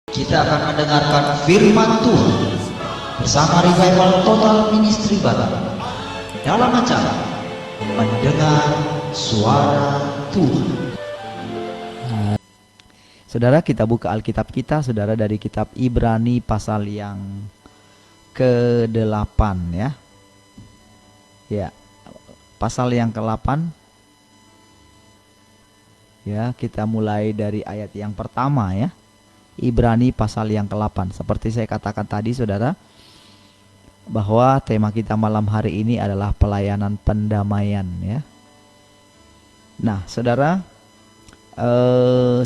Kita akan mendengarkan firman Tuhan bersama Revival Total Ministry Batam dalam acara Mendengar Suara Tuhan. Saudara, kita buka Alkitab kita, saudara, dari kitab Ibrani pasal yang ke-8 ya. Ya, pasal yang ke-8. Ya, kita mulai dari ayat yang pertama ya. Ibrani pasal yang ke-8. Seperti saya katakan tadi, saudara, bahwa tema kita malam hari ini adalah pelayanan pendamaian ya. Nah, saudara,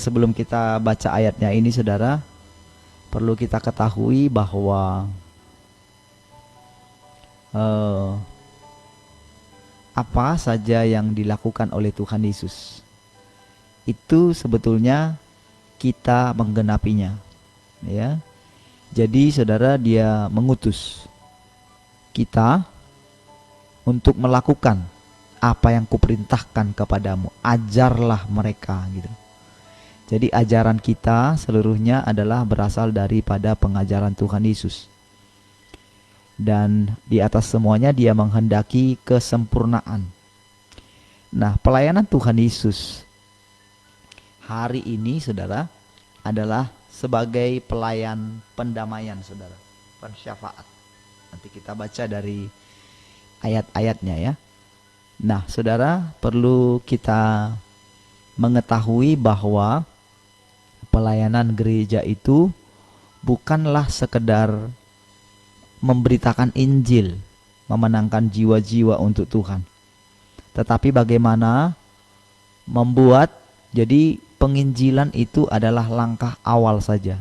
sebelum kita baca ayatnya ini, saudara, perlu kita ketahui bahwa apa saja yang dilakukan oleh Tuhan Yesus itu sebetulnya kita menggenapinya ya. Jadi saudara, dia mengutus kita untuk melakukan apa yang kuperintahkan kepadamu, ajarlah mereka gitu. Jadi ajaran kita seluruhnya adalah berasal daripada pengajaran Tuhan Yesus. Dan di atas semuanya dia menghendaki kesempurnaan. Nah, pelayanan Tuhan Yesus hari ini, saudara, adalah sebagai pelayan pendamaian, saudara, pensyafaat. Nanti kita baca dari ayat-ayatnya ya. Nah, saudara, perlu kita mengetahui bahwa pelayanan gereja itu bukanlah sekedar memberitakan Injil, memenangkan jiwa-jiwa untuk Tuhan, tetapi bagaimana membuat, jadi penginjilan itu adalah langkah awal saja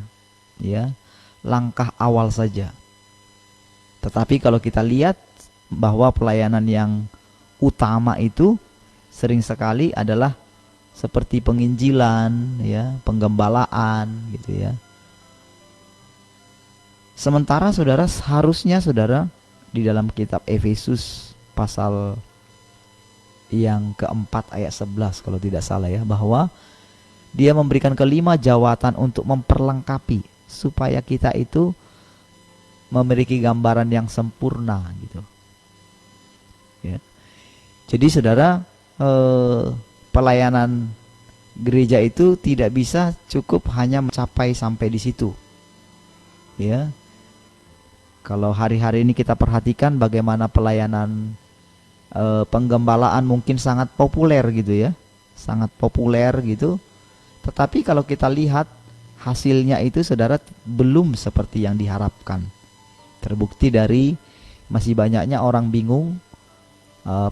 ya, langkah awal saja. Tetapi kalau kita lihat bahwa pelayanan yang utama itu sering sekali adalah seperti penginjilan ya, penggembalaan gitu ya. Sementara saudara, seharusnya saudara di dalam kitab Efesus pasal yang keempat ayat 11 kalau tidak salah ya, bahwa dia memberikan kelima jawatan untuk memperlengkapi supaya kita itu memiliki gambaran yang sempurna gitu ya. Jadi saudara, pelayanan gereja itu tidak bisa cukup hanya mencapai sampai di situ ya. Kalau hari-hari ini kita perhatikan bagaimana pelayanan penggembalaan mungkin sangat populer gitu ya, sangat populer gitu. Tetapi kalau kita lihat hasilnya itu, saudara, belum seperti yang diharapkan. Terbukti dari masih banyaknya orang bingung,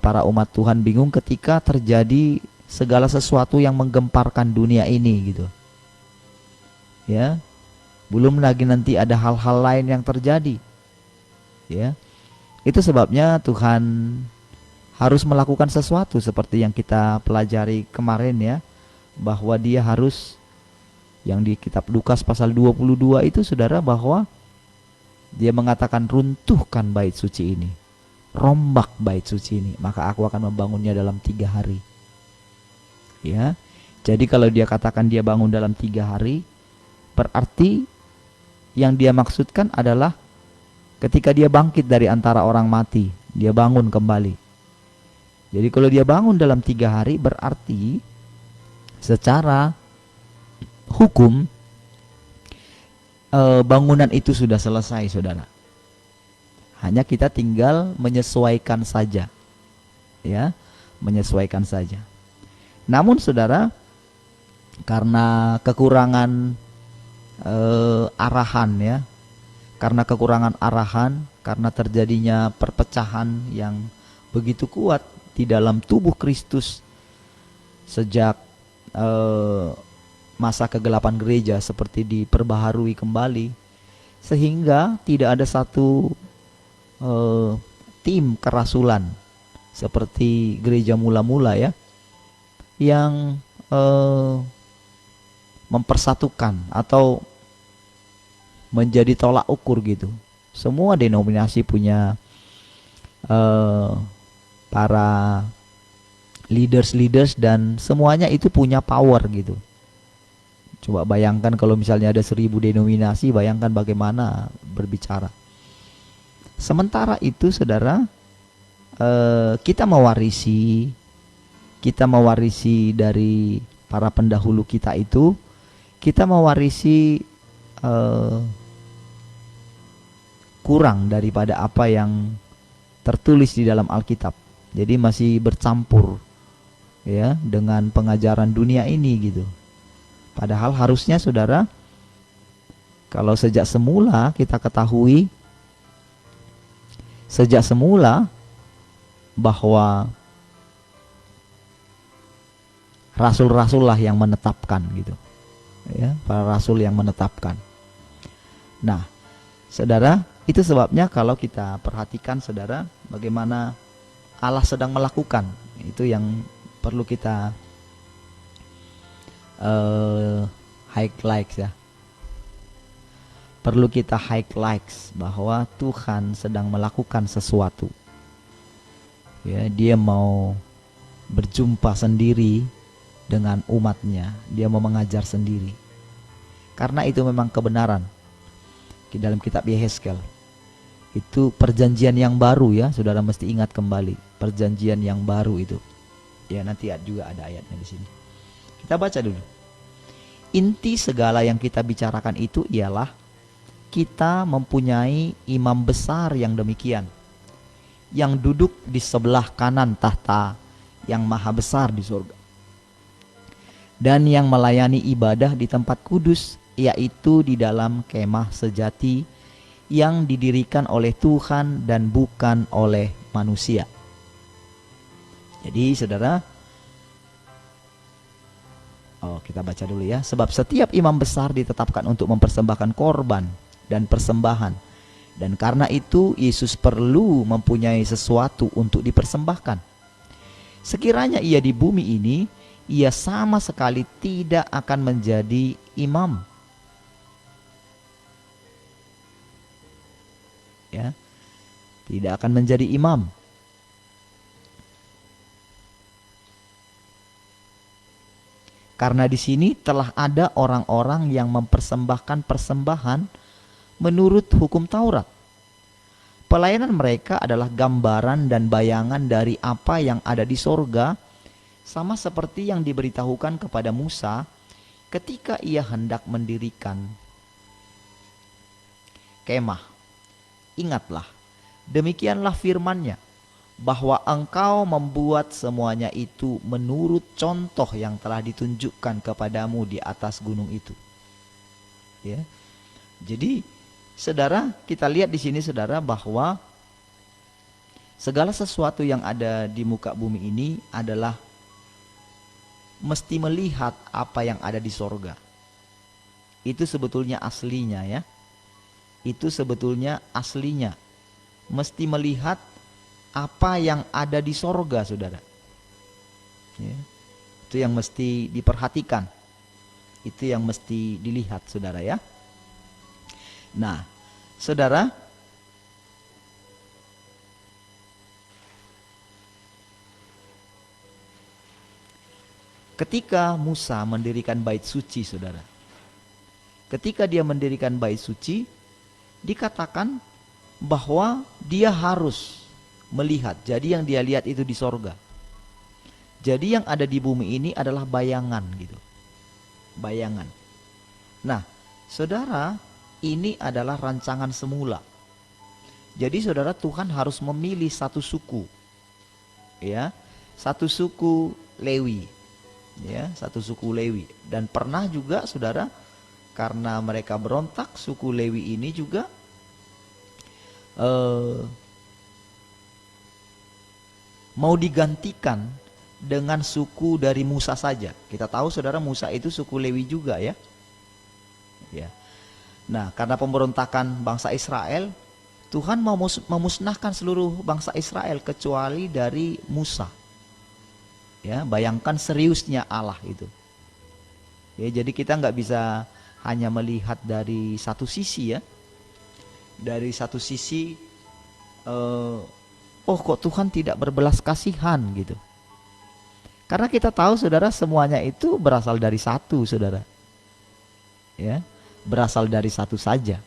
para umat Tuhan bingung ketika terjadi segala sesuatu yang menggemparkan dunia ini gitu ya. Belum lagi nanti ada hal-hal lain yang terjadi ya. Itu sebabnya Tuhan harus melakukan sesuatu seperti yang kita pelajari kemarin ya, bahwa dia harus, yang di kitab Lukas pasal 22 itu, saudara, bahwa dia mengatakan, runtuhkan bait suci ini, rombak bait suci ini, maka aku akan membangunnya dalam 3 hari ya. Jadi kalau dia katakan dia bangun dalam 3 hari, berarti yang dia maksudkan adalah ketika dia bangkit dari antara orang mati, dia bangun kembali. Jadi kalau dia bangun dalam 3 hari, berarti secara hukum bangunan itu sudah selesai, saudara. Hanya kita tinggal menyesuaikan saja ya, menyesuaikan saja. Namun saudara, karena kekurangan arahan ya, karena kekurangan arahan, karena terjadinya perpecahan yang begitu kuat di dalam tubuh Kristus sejak masa kegelapan gereja seperti diperbaharui kembali, sehingga tidak ada satu tim kerasulan seperti gereja mula-mula ya, yang mempersatukan atau menjadi tolak ukur gitu. Semua denominasi punya para leaders dan semuanya itu punya power gitu. Coba bayangkan kalau misalnya ada 1000 denominasi, bayangkan bagaimana berbicara. Sementara itu saudara, kita mewarisi dari para pendahulu kita itu, kita mewarisi kurang daripada apa yang tertulis di dalam Alkitab. Jadi masih bercampur ya dengan pengajaran dunia ini gitu. Padahal harusnya saudara, kalau sejak semula kita ketahui sejak semula bahwa rasul-rasul lah yang menetapkan gitu. Ya, para rasul yang menetapkan. Nah, saudara, itu sebabnya kalau kita perhatikan saudara, bagaimana Allah sedang melakukan, itu yang perlu kita highlights ya. Perlu kita highlights bahwa Tuhan sedang melakukan sesuatu. Ya, dia mau berjumpa sendiri dengan umatnya, dia mau mengajar sendiri. Karena itu memang kebenaran. Di dalam kitab Yehezkel itu perjanjian yang baru ya, saudara mesti ingat kembali perjanjian yang baru itu. Ya, nanti juga ada ayatnya di sini. Kita baca dulu. Inti segala yang kita bicarakan itu ialah kita mempunyai imam besar yang demikian, yang duduk di sebelah kanan tahta yang maha besar di surga, dan yang melayani ibadah di tempat kudus, yaitu di dalam kemah sejati yang didirikan oleh Tuhan dan bukan oleh manusia. Jadi saudara, kita baca dulu ya. Sebab setiap imam besar ditetapkan untuk mempersembahkan korban dan persembahan, dan karena itu Yesus perlu mempunyai sesuatu untuk dipersembahkan. Sekiranya ia di bumi ini, ia sama sekali tidak akan menjadi imam. Ya, tidak akan menjadi imam. Karena di sini telah ada orang-orang yang mempersembahkan persembahan menurut hukum Taurat. Pelayanan mereka adalah gambaran dan bayangan dari apa yang ada di sorga, sama seperti yang diberitahukan kepada Musa ketika ia hendak mendirikan kemah. Ingatlah, demikianlah firman-Nya, bahwa engkau membuat semuanya itu menurut contoh yang telah ditunjukkan kepadamu di atas gunung itu. Ya. Jadi, saudara, kita lihat di sini saudara bahwa segala sesuatu yang ada di muka bumi ini adalah mesti melihat apa yang ada di sorga. Itu sebetulnya aslinya ya. Itu sebetulnya aslinya. Mesti melihat apa yang ada di sorga, saudara. Ya. Itu yang mesti diperhatikan. Itu yang mesti dilihat, saudara ya. Nah, saudara, ketika Musa mendirikan bait suci, saudara, ketika dia mendirikan bait suci, dikatakan bahwa dia harus melihat. Jadi yang dia lihat itu di sorga. Jadi yang ada di bumi ini adalah bayangan gitu. Bayangan. Nah, saudara, ini adalah rancangan semula. Jadi saudara, Tuhan harus memilih satu suku. Ya, satu suku Lewi. Ya, satu suku Lewi. Dan pernah juga saudara, karena mereka berontak, suku Lewi ini juga mau digantikan dengan suku dari Musa saja. Kita tahu saudara, Musa itu suku Lewi juga ya. Ya. Nah, karena pemberontakan bangsa Israel, Tuhan mau memusnahkan seluruh bangsa Israel kecuali dari Musa. Ya, bayangkan seriusnya Allah itu. Ya, jadi kita nggak bisa hanya melihat dari satu sisi ya. Dari satu sisi, kok Tuhan tidak berbelas kasihan gitu. Karena kita tahu saudara, semuanya itu berasal dari satu, saudara. ya, berasal dari satu saja.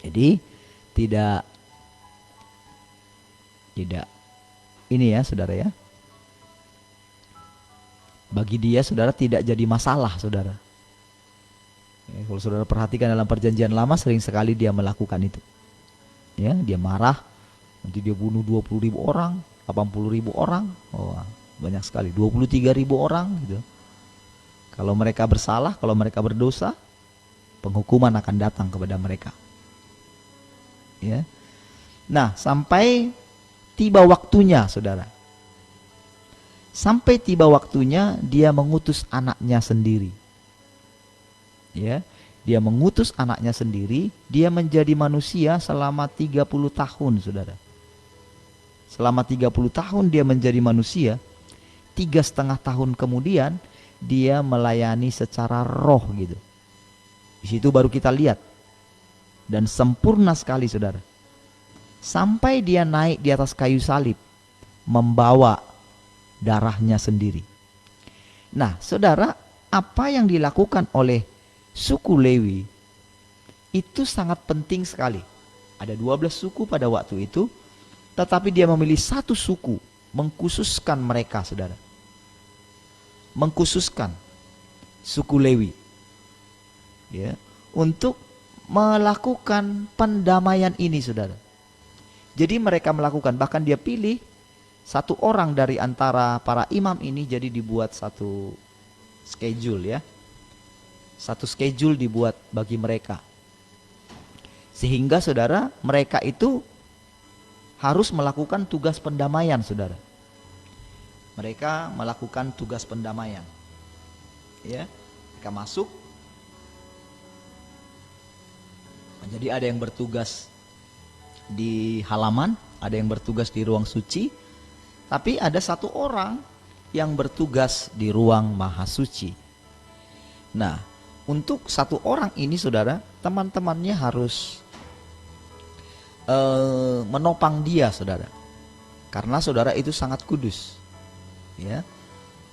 Jadi tidak ini ya saudara ya, bagi dia saudara tidak jadi masalah saudara. Ya, kalau saudara perhatikan dalam perjanjian lama sering sekali dia melakukan itu. Ya, dia marah, nanti dia bunuh 20.000 orang, 80.000 orang, oh, banyak sekali, 23.000 orang gitu. Kalau mereka bersalah, kalau mereka berdosa, penghukuman akan datang kepada mereka. Ya. Nah, sampai tiba waktunya saudara. Sampai tiba waktunya dia mengutus anaknya sendiri. Ya, dia mengutus anaknya sendiri, dia menjadi manusia selama 30 tahun saudara. Selama 30 tahun dia menjadi manusia, 3,5 tahun kemudian dia melayani secara roh gitu. Di situ baru kita lihat, dan sempurna sekali saudara. Sampai dia naik di atas kayu salib, membawa darahnya sendiri. Nah saudara, apa yang dilakukan oleh suku Lewi itu sangat penting sekali. Ada 12 suku pada waktu itu, tetapi dia memilih satu suku, mengkhususkan mereka saudara. Mengkhususkan suku Lewi, ya, untuk melakukan pendamaian ini saudara. Jadi mereka melakukan, bahkan dia pilih satu orang dari antara para imam ini, jadi dibuat satu schedule ya. Satu schedule dibuat bagi mereka. Sehingga saudara, mereka itu harus melakukan tugas pendamaian saudara. Mereka melakukan tugas pendamaian. Ya, mereka masuk. Jadi ada yang bertugas di halaman, ada yang bertugas di ruang suci, tapi ada satu orang yang bertugas di ruang maha suci. Nah, untuk satu orang ini saudara, teman-temannya harus menopang dia saudara, karena saudara itu sangat kudus, ya,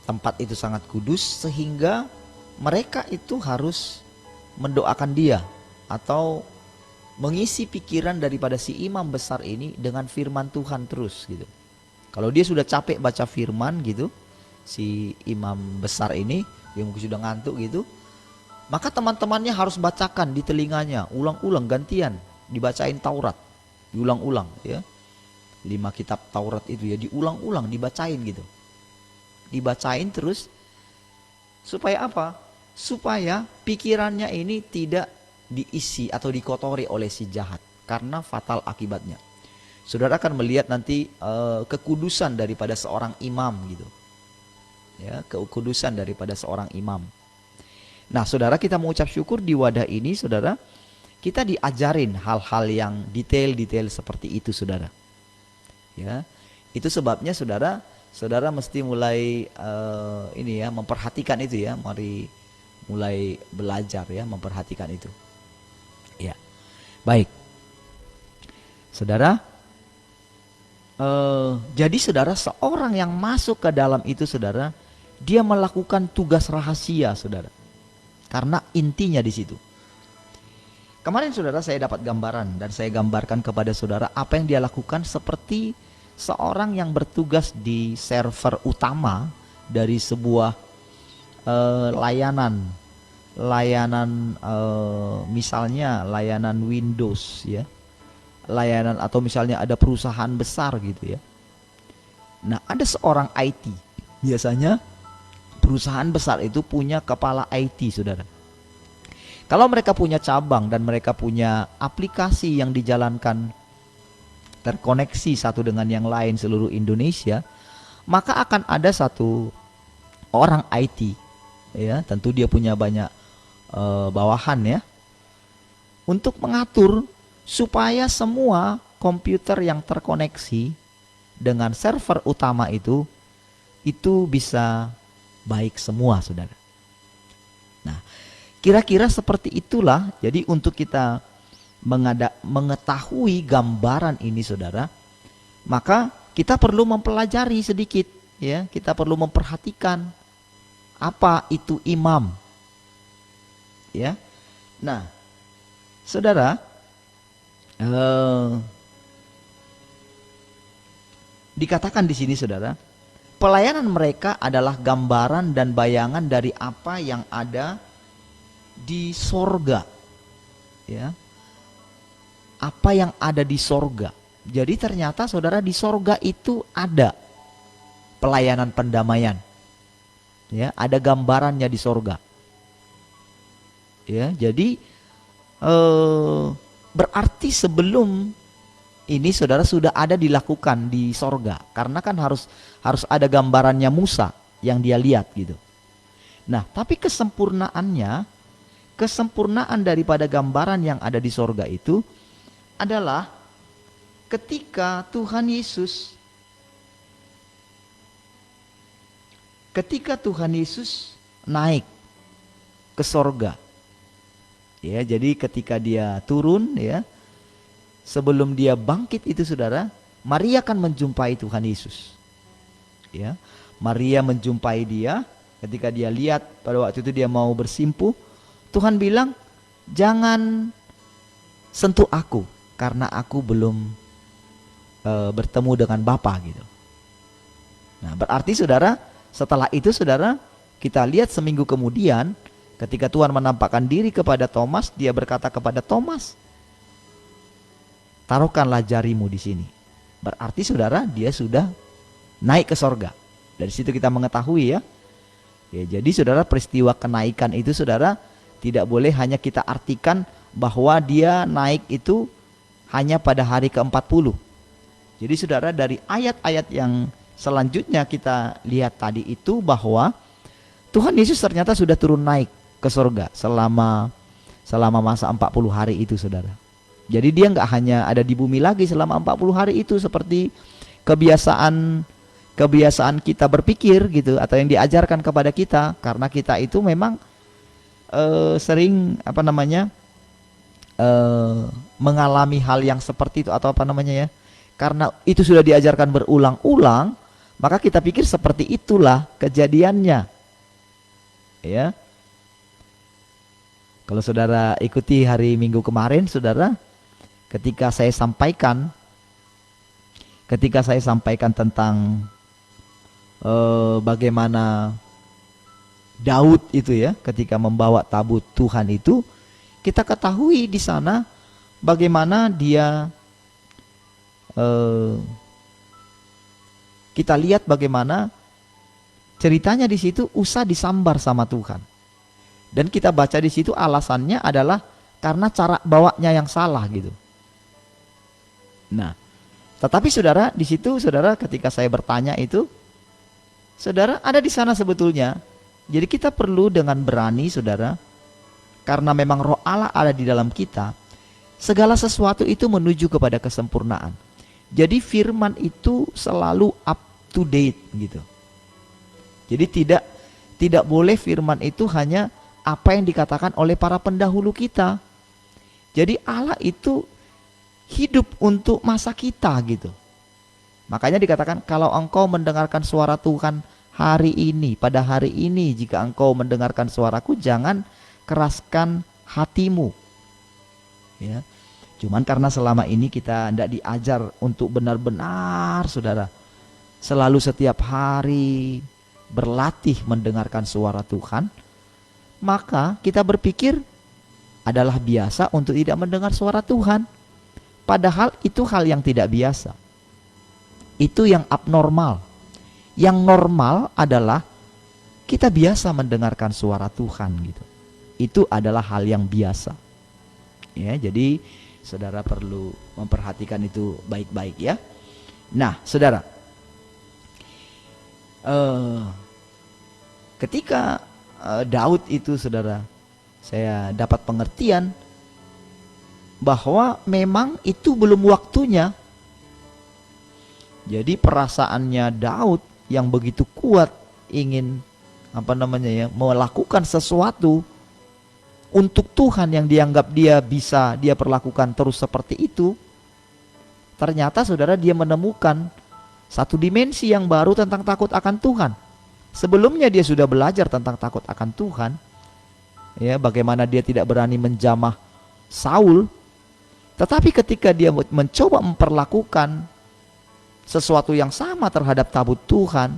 tempat itu sangat kudus, sehingga mereka itu harus mendoakan dia atau mengisi pikiran daripada si imam besar ini dengan firman Tuhan terus gitu. Kalau dia sudah capek baca firman gitu, si imam besar ini, dia mungkin sudah ngantuk gitu, maka teman-temannya harus bacakan di telinganya, ulang-ulang gantian, dibacain Taurat, diulang-ulang ya. 5 kitab Taurat itu ya diulang-ulang, dibacain gitu. Dibacain terus, supaya apa? Supaya pikirannya ini tidak diisi atau dikotori oleh si jahat, karena fatal akibatnya. Saudara akan melihat nanti kekudusan daripada seorang imam gitu. Ya, kekudusan daripada seorang imam. Nah saudara, kita mengucap syukur di wadah ini saudara, kita diajarin hal-hal yang detail-detail seperti itu saudara. Ya, itu sebabnya saudara mesti mulai ini ya, memperhatikan itu ya, mari mulai belajar ya, memperhatikan itu. Ya, baik, saudara. Jadi saudara, seorang yang masuk ke dalam itu saudara, dia melakukan tugas rahasia saudara. Karena intinya di situ. Kemarin saudara saya dapat gambaran dan saya gambarkan kepada saudara apa yang dia lakukan seperti seorang yang bertugas di server utama dari sebuah layanan misalnya layanan Windows ya. Layanan atau misalnya ada perusahaan besar gitu ya. Nah, ada seorang IT. Biasanya perusahaan besar itu punya kepala IT saudara. Kalau mereka punya cabang dan mereka punya aplikasi yang dijalankan terkoneksi satu dengan yang lain seluruh Indonesia, maka akan ada satu orang IT ya, tentu dia punya banyak bawahan ya, untuk mengatur supaya semua komputer yang terkoneksi dengan server utama itu bisa baik semua saudara. Nah, kira-kira seperti itulah. Jadi untuk kita mengetahui gambaran ini saudara, maka kita perlu mempelajari sedikit ya, kita perlu memperhatikan apa itu imam Ya. Nah, saudara, dikatakan di sini saudara, pelayanan mereka adalah gambaran dan bayangan dari apa yang ada di sorga. Ya. Apa yang ada di sorga. Jadi ternyata saudara, di sorga itu ada pelayanan pendamaian. Ya, ada gambarannya di sorga. Ya, jadi berarti sebelum ini saudara sudah ada dilakukan di sorga, karena kan harus ada gambarannya Musa yang dia lihat gitu. Nah, tapi kesempurnaan daripada gambaran yang ada di sorga itu adalah ketika Tuhan Yesus naik ke sorga. Ya, jadi ketika dia turun, ya, sebelum dia bangkit itu saudara, Maria kan menjumpai Tuhan Yesus. Ya, Maria menjumpai dia, ketika dia lihat pada waktu itu dia mau bersimpuh, Tuhan bilang, jangan sentuh aku karena aku belum bertemu dengan Bapa gitu. Nah, berarti saudara, setelah itu saudara, kita lihat seminggu kemudian ketika Tuhan menampakkan diri kepada Thomas, dia berkata kepada Thomas, taruhkanlah jarimu di sini. Berarti saudara, dia sudah naik ke sorga. Dari situ kita mengetahui ya. Ya, jadi saudara, peristiwa kenaikan itu saudara tidak boleh hanya kita artikan bahwa dia naik itu hanya pada hari ke-40. Jadi saudara, dari ayat-ayat yang selanjutnya kita lihat tadi itu bahwa Tuhan Yesus ternyata sudah turun naik ke surga selama masa 40 hari itu saudara. Jadi dia nggak hanya ada di bumi lagi selama 40 hari itu seperti kebiasaan kita berpikir gitu, atau yang diajarkan kepada kita, karena kita itu memang sering mengalami hal yang seperti itu, atau karena itu sudah diajarkan berulang-ulang, maka kita pikir seperti itulah kejadiannya. Ya. Kalau saudara ikuti hari Minggu kemarin saudara, ketika saya sampaikan tentang bagaimana Daud itu ya, ketika membawa tabut Tuhan itu, kita ketahui di sana bagaimana dia kita lihat bagaimana ceritanya di situ Usa disambar sama Tuhan. Dan kita baca di situ alasannya adalah karena cara bawanya yang salah gitu. Nah, tetapi saudara, di situ saudara, ketika saya bertanya itu, saudara, ada di sana sebetulnya. Jadi kita perlu dengan berani saudara, karena memang Roh Allah ada di dalam kita, segala sesuatu itu menuju kepada kesempurnaan. Jadi firman itu selalu up to date gitu. Jadi tidak boleh firman itu hanya apa yang dikatakan oleh para pendahulu kita. Jadi Allah itu hidup untuk masa kita gitu. Makanya dikatakan, kalau engkau mendengarkan suara Tuhan hari ini, pada hari ini, jika engkau mendengarkan suaraku, jangan keraskan hatimu. Ya. Cuman karena selama ini kita tidak diajar untuk benar-benar saudara, selalu setiap hari berlatih mendengarkan suara Tuhan, maka kita berpikir adalah biasa untuk tidak mendengar suara Tuhan. Padahal itu hal yang tidak biasa. Itu yang abnormal. Yang normal adalah kita biasa mendengarkan suara Tuhan gitu. Itu adalah hal yang biasa. Ya, jadi saudara perlu memperhatikan itu baik-baik ya. Nah, saudara, ketika Daud itu saudara, saya dapat pengertian bahwa memang itu belum waktunya. Jadi perasaannya Daud yang begitu kuat ingin melakukan sesuatu untuk Tuhan yang dianggap dia bisa dia perlakukan terus seperti itu, ternyata saudara dia menemukan satu dimensi yang baru tentang takut akan Tuhan. Sebelumnya dia sudah belajar tentang takut akan Tuhan, Ya, bagaimana dia tidak berani menjamah Saul. Tetapi ketika dia mencoba memperlakukan sesuatu yang sama terhadap tabut Tuhan,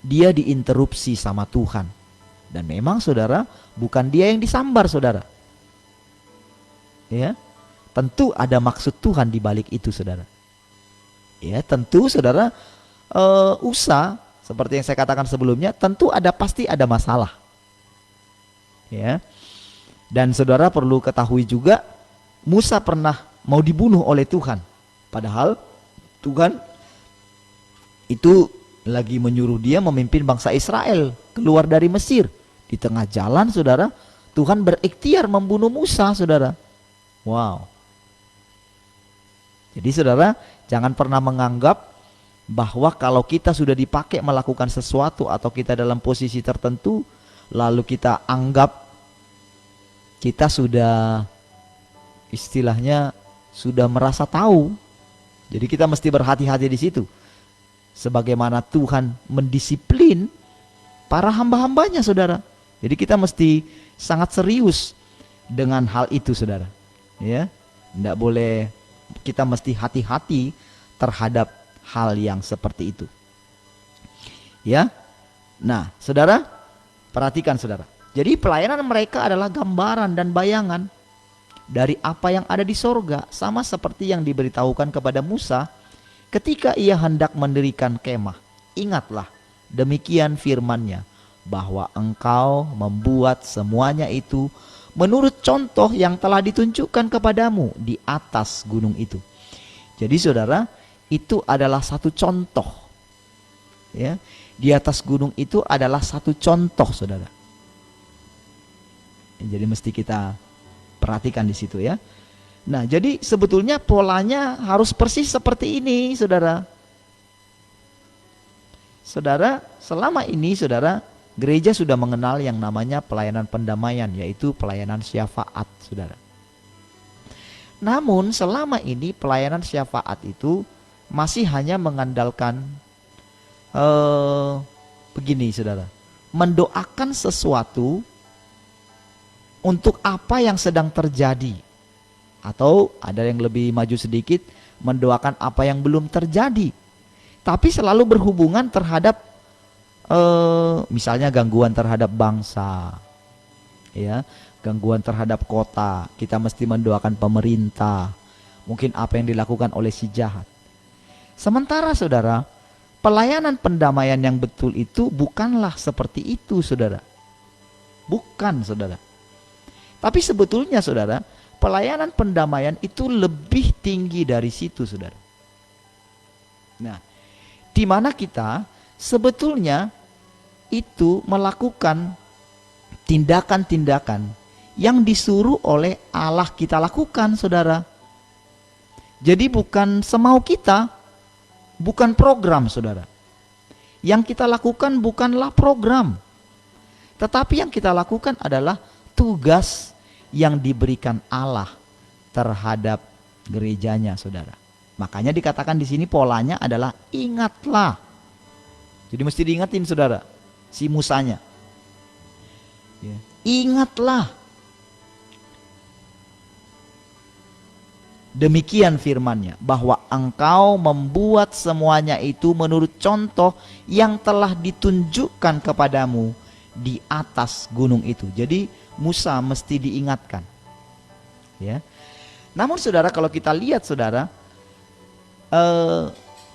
dia diinterupsi sama Tuhan. Dan memang saudara, bukan dia yang disambar saudara. Ya, tentu ada maksud Tuhan di balik itu saudara. Ya, tentu saudara, Usa seperti yang saya katakan sebelumnya, tentu pasti ada masalah. Ya. Dan saudara perlu ketahui juga, Musa pernah mau dibunuh oleh Tuhan. Padahal Tuhan itu lagi menyuruh dia memimpin bangsa Israel keluar dari Mesir. Di tengah jalan saudara, Tuhan berikhtiar membunuh Musa saudara. Wow. Jadi saudara, jangan pernah menganggap bahwa kalau kita sudah dipakai melakukan sesuatu atau kita dalam posisi tertentu, lalu kita anggap kita sudah istilahnya sudah merasa tahu. Jadi kita mesti berhati-hati di situ. Sebagaimana Tuhan mendisiplin para hamba-hambanya saudara. Jadi kita mesti sangat serius dengan hal itu saudara. Ya, tidak boleh, kita mesti hati-hati terhadap hal yang seperti itu. Ya. Nah, saudara, perhatikan saudara. Jadi pelayanan mereka adalah gambaran dan bayangan dari apa yang ada di sorga, sama seperti yang diberitahukan kepada Musa ketika ia hendak mendirikan kemah. Ingatlah, demikian firman-Nya, bahwa engkau membuat semuanya itu menurut contoh yang telah ditunjukkan kepadamu di atas gunung itu. Jadi saudara, itu adalah satu contoh. Ya, di atas gunung itu adalah satu contoh saudara. Jadi mesti kita perhatikan di situ ya. Nah, jadi sebetulnya polanya harus persis seperti ini, saudara. Saudara, selama ini saudara, gereja sudah mengenal yang namanya pelayanan pendamaian, yaitu pelayanan syafaat, saudara. Namun selama ini pelayanan syafaat itu masih hanya mengandalkan begini, saudara. Mendoakan sesuatu untuk apa yang sedang terjadi, atau ada yang lebih maju sedikit, mendoakan apa yang belum terjadi, tapi selalu berhubungan terhadap misalnya gangguan terhadap bangsa, ya, gangguan terhadap kota, kita mesti mendoakan pemerintah, mungkin apa yang dilakukan oleh si jahat. Sementara saudara, pelayanan pendamaian yang betul itu bukanlah seperti itu saudara. Bukan saudara. Tapi sebetulnya saudara, pelayanan pendamaian itu lebih tinggi dari situ saudara. Nah, di mana kita sebetulnya itu melakukan tindakan-tindakan yang disuruh oleh Allah kita lakukan saudara. Jadi bukan semau kita, bukan program saudara. Yang kita lakukan bukanlah program, tetapi yang kita lakukan adalah tugas yang diberikan Allah terhadap gerejanya, saudara. Makanya dikatakan di sini polanya adalah ingatlah. Jadi mesti diingatin, saudara, si Musanya. Ya. Ingatlah. Demikian firman-Nya, bahwa engkau membuat semuanya itu menurut contoh yang telah ditunjukkan kepadamu di atas gunung itu. Jadi Musa mesti diingatkan. Ya. Namun saudara, kalau kita lihat saudara,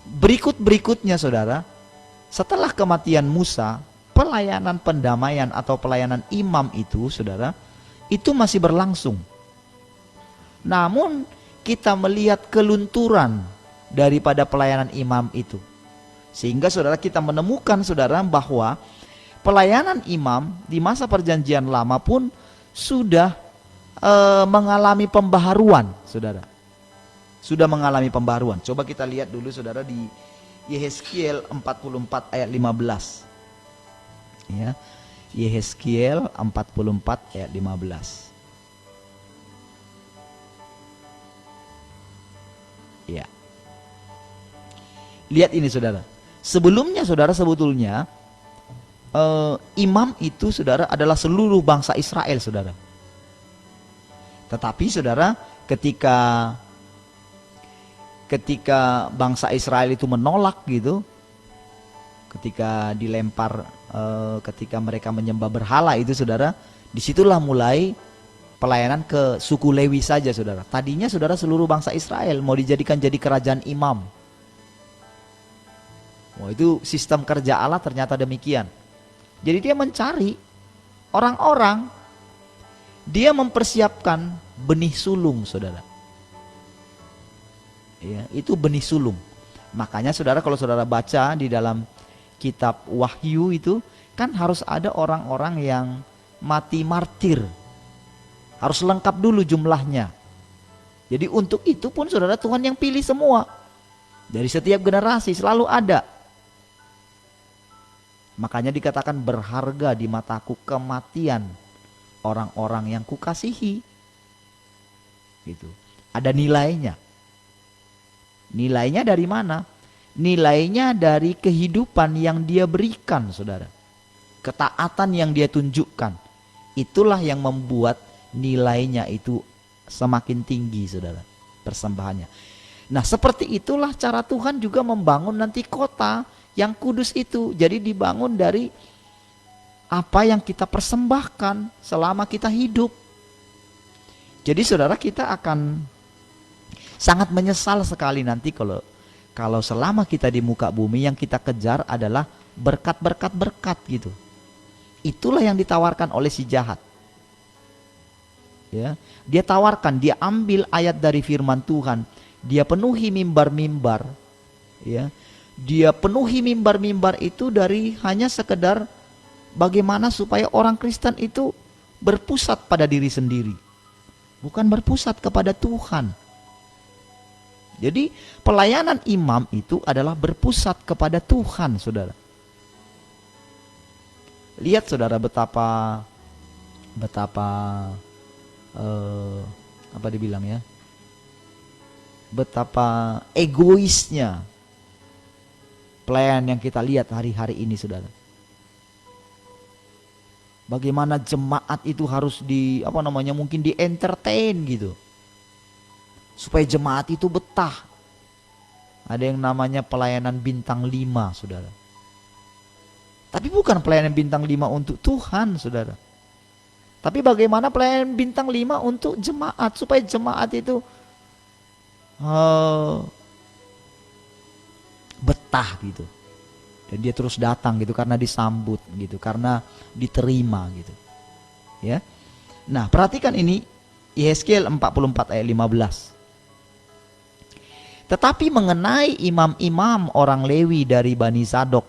berikut-berikutnya saudara, setelah kematian Musa, pelayanan pendamaian atau pelayanan imam itu saudara, itu masih berlangsung. Namun kita melihat kelunturan daripada pelayanan imam itu. Sehingga saudara, kita menemukan saudara bahwa pelayanan imam di masa perjanjian lama pun sudah mengalami pembaharuan, saudara. Sudah mengalami pembaharuan. Coba kita lihat dulu saudara di Yehezkiel 44 ayat 15. Ya. Yehezkiel 44 ayat 15. Ya. Lihat ini saudara. Sebelumnya saudara, sebetulnya imam itu saudara adalah seluruh bangsa Israel saudara. Tetapi saudara ketika bangsa Israel itu menolak gitu, ketika dilempar, ketika mereka menyembah berhala itu saudara, disitulah mulai pelayanan ke suku Lewi saja saudara. Tadinya saudara seluruh bangsa Israel mau dijadikan jadi kerajaan imam. Wah, itu sistem kerja Allah ternyata demikian. Jadi dia mencari orang-orang, dia mempersiapkan benih sulung saudara. Ya, itu benih sulung. Makanya saudara kalau saudara baca di dalam kitab Wahyu itu kan harus ada orang-orang yang mati martir. Harus lengkap dulu jumlahnya. Jadi untuk itu pun saudara Tuhan yang pilih semua. Dari setiap generasi selalu ada. Makanya dikatakan berharga di mataku kematian orang-orang yang kukasihi. Gitu. Ada nilainya. Nilainya dari mana? Nilainya dari kehidupan yang dia berikan, saudara. Ketaatan yang dia tunjukkan. Itulah yang membuat nilainya itu semakin tinggi, saudara. Persembahannya. Nah, seperti itulah cara Tuhan juga membangun nanti kota yang kudus itu. Jadi dibangun dari apa yang kita persembahkan selama kita hidup. Jadi saudara, kita akan sangat menyesal sekali nanti kalau selama kita di muka bumi yang kita kejar adalah berkat gitu. Itulah yang ditawarkan oleh si jahat. Ya, dia tawarkan, dia ambil ayat dari firman Tuhan, dia penuhi mimbar-mimbar, ya. Dia penuhi mimbar-mimbar itu dari hanya sekedar bagaimana supaya orang Kristen itu berpusat pada diri sendiri, bukan berpusat kepada Tuhan. Jadi pelayanan imam itu adalah berpusat kepada Tuhan, saudara. Lihat saudara betapa apa dibilang ya, betapa egoisnya pelayanan yang kita lihat hari-hari ini, saudara. Bagaimana jemaat itu harus mungkin di entertain gitu, supaya jemaat itu betah. Ada yang namanya pelayanan bintang 5, saudara. Tapi bukan pelayanan bintang 5 untuk Tuhan, saudara. Tapi bagaimana pelayanan bintang 5 untuk jemaat, supaya jemaat itu betah gitu. Dan dia terus datang gitu karena disambut gitu, karena diterima gitu. Ya. Nah, perhatikan ini Yehezkiel 44 ayat 15. Tetapi mengenai imam-imam orang Lewi dari Bani Zadok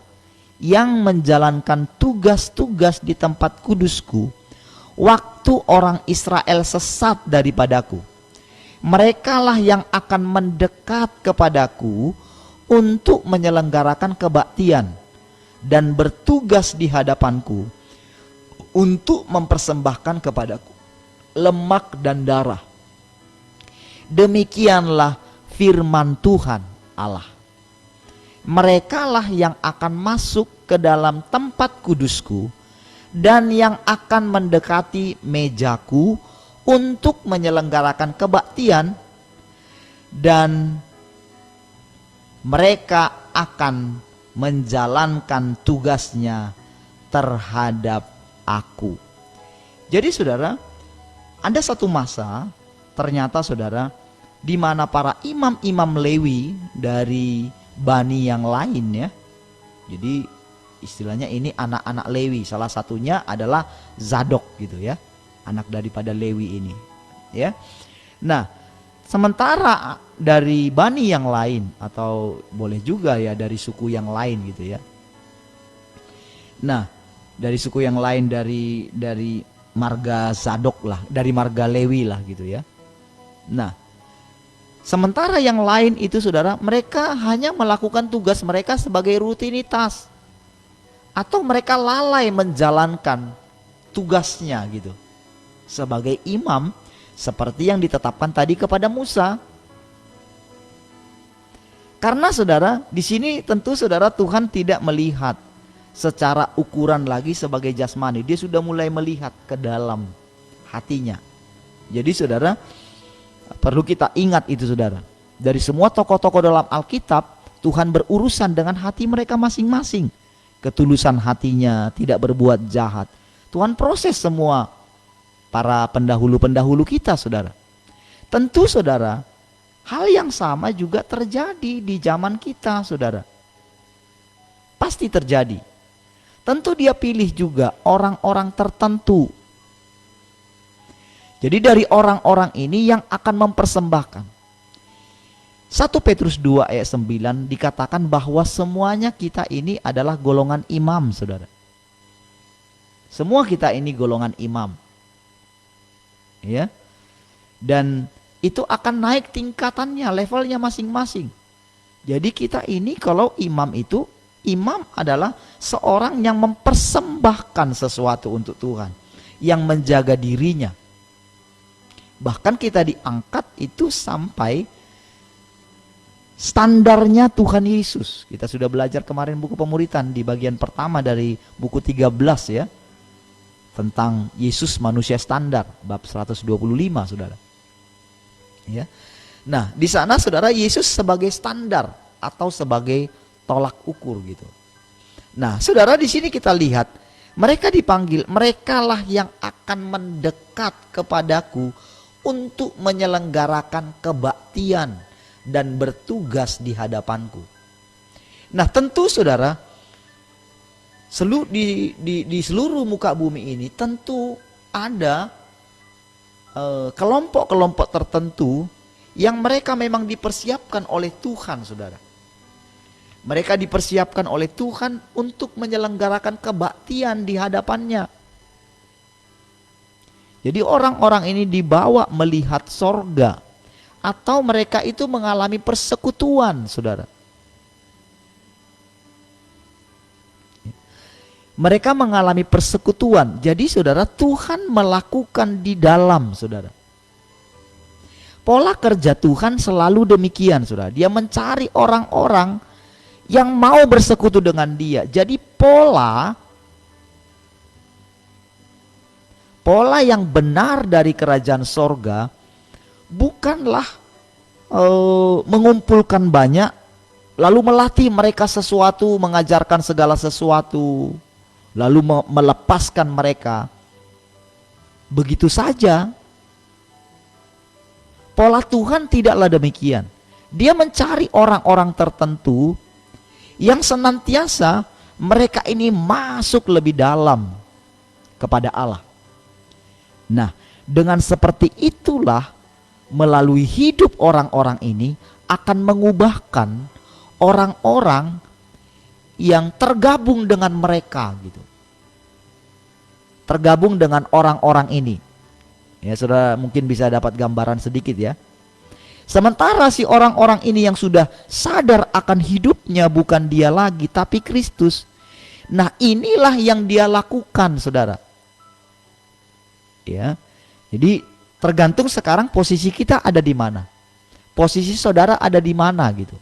yang menjalankan tugas-tugas di tempat kudusku, waktu orang Israel sesat daripadaku, merekalah yang akan mendekat kepadaku untuk menyelenggarakan kebaktian dan bertugas di hadapanku untuk mempersembahkan kepadaku lemak dan darah. Demikianlah firman Tuhan Allah. Merekalah yang akan masuk ke dalam tempat kudusku dan yang akan mendekati mejaku untuk menyelenggarakan kebaktian, dan mereka akan menjalankan tugasnya terhadap aku. Jadi saudara, ada satu masa ternyata saudara, di mana para imam-imam Lewi dari bani yang lain ya. Jadi istilahnya ini anak-anak Lewi, salah satunya adalah Zadok gitu ya, anak daripada Lewi ini ya. Nah, sementara dari bani yang lain, atau boleh juga ya dari suku yang lain gitu ya. Nah, dari suku yang lain, dari marga Zadok lah, dari marga Lewi lah gitu ya. Nah, sementara yang lain itu saudara, mereka hanya melakukan tugas mereka sebagai rutinitas, atau mereka lalai menjalankan tugasnya gitu sebagai imam, seperti yang ditetapkan tadi kepada Musa. Karena saudara, di sini tentu saudara Tuhan tidak melihat secara ukuran lagi sebagai jasmani. Dia sudah mulai melihat ke dalam hatinya. Jadi saudara, perlu kita ingat itu saudara. Dari semua tokoh-tokoh dalam Alkitab, Tuhan berurusan dengan hati mereka masing-masing. Ketulusan hatinya, tidak berbuat jahat. Tuhan proses semua para pendahulu-pendahulu kita saudara. Tentu saudara, hal yang sama juga terjadi di zaman kita saudara. Pasti terjadi. Tentu dia pilih juga orang-orang tertentu. Jadi dari orang-orang ini yang akan mempersembahkan. 1 Petrus 2 ayat 9 dikatakan bahwa semuanya kita ini adalah golongan imam saudara. Semua kita ini golongan imam. Ya. Dan itu akan naik tingkatannya, levelnya masing-masing. Jadi kita ini kalau imam itu, imam adalah seorang yang mempersembahkan sesuatu untuk Tuhan, yang menjaga dirinya. Bahkan kita diangkat itu sampai standarnya Tuhan Yesus. Kita sudah belajar kemarin buku pemuritan di bagian pertama dari buku 13 ya. Tentang Yesus manusia standar, bab 125 saudara. Ya. Nah, di sana saudara Yesus sebagai standar atau sebagai tolak ukur gitu. Nah, saudara di sini kita lihat mereka dipanggil, merekalah yang akan mendekat kepadaku untuk menyelenggarakan kebaktian dan bertugas di hadapanku. Nah, tentu saudara, di seluruh muka bumi ini tentu ada kelompok-kelompok tertentu yang mereka memang dipersiapkan oleh Tuhan saudara. Mereka dipersiapkan oleh Tuhan untuk menyelenggarakan kebaktian di hadapannya. Jadi orang-orang ini dibawa melihat sorga, atau mereka itu mengalami persekutuan saudara. Mereka mengalami persekutuan. Jadi saudara, Tuhan melakukan di dalam saudara. Pola kerja Tuhan selalu demikian saudara. Dia mencari orang-orang yang mau bersekutu dengan dia. Jadi pola yang benar dari kerajaan sorga bukanlah mengumpulkan banyak lalu melatih mereka sesuatu, mengajarkan segala sesuatu, lalu melepaskan mereka begitu saja. Pola Tuhan tidaklah demikian. Dia mencari orang-orang tertentu yang senantiasa mereka ini masuk lebih dalam kepada Allah. Nah, dengan seperti itulah melalui hidup orang-orang ini akan mengubahkan orang-orang yang tergabung dengan mereka gitu. Tergabung dengan orang-orang ini. Ya, saudara mungkin bisa dapat gambaran sedikit ya. Sementara si orang-orang ini yang sudah sadar akan hidupnya bukan dia lagi tapi Kristus. Nah, inilah yang dia lakukan, saudara. Ya. Jadi tergantung sekarang posisi kita ada di mana. Posisi saudara ada di mana gitu.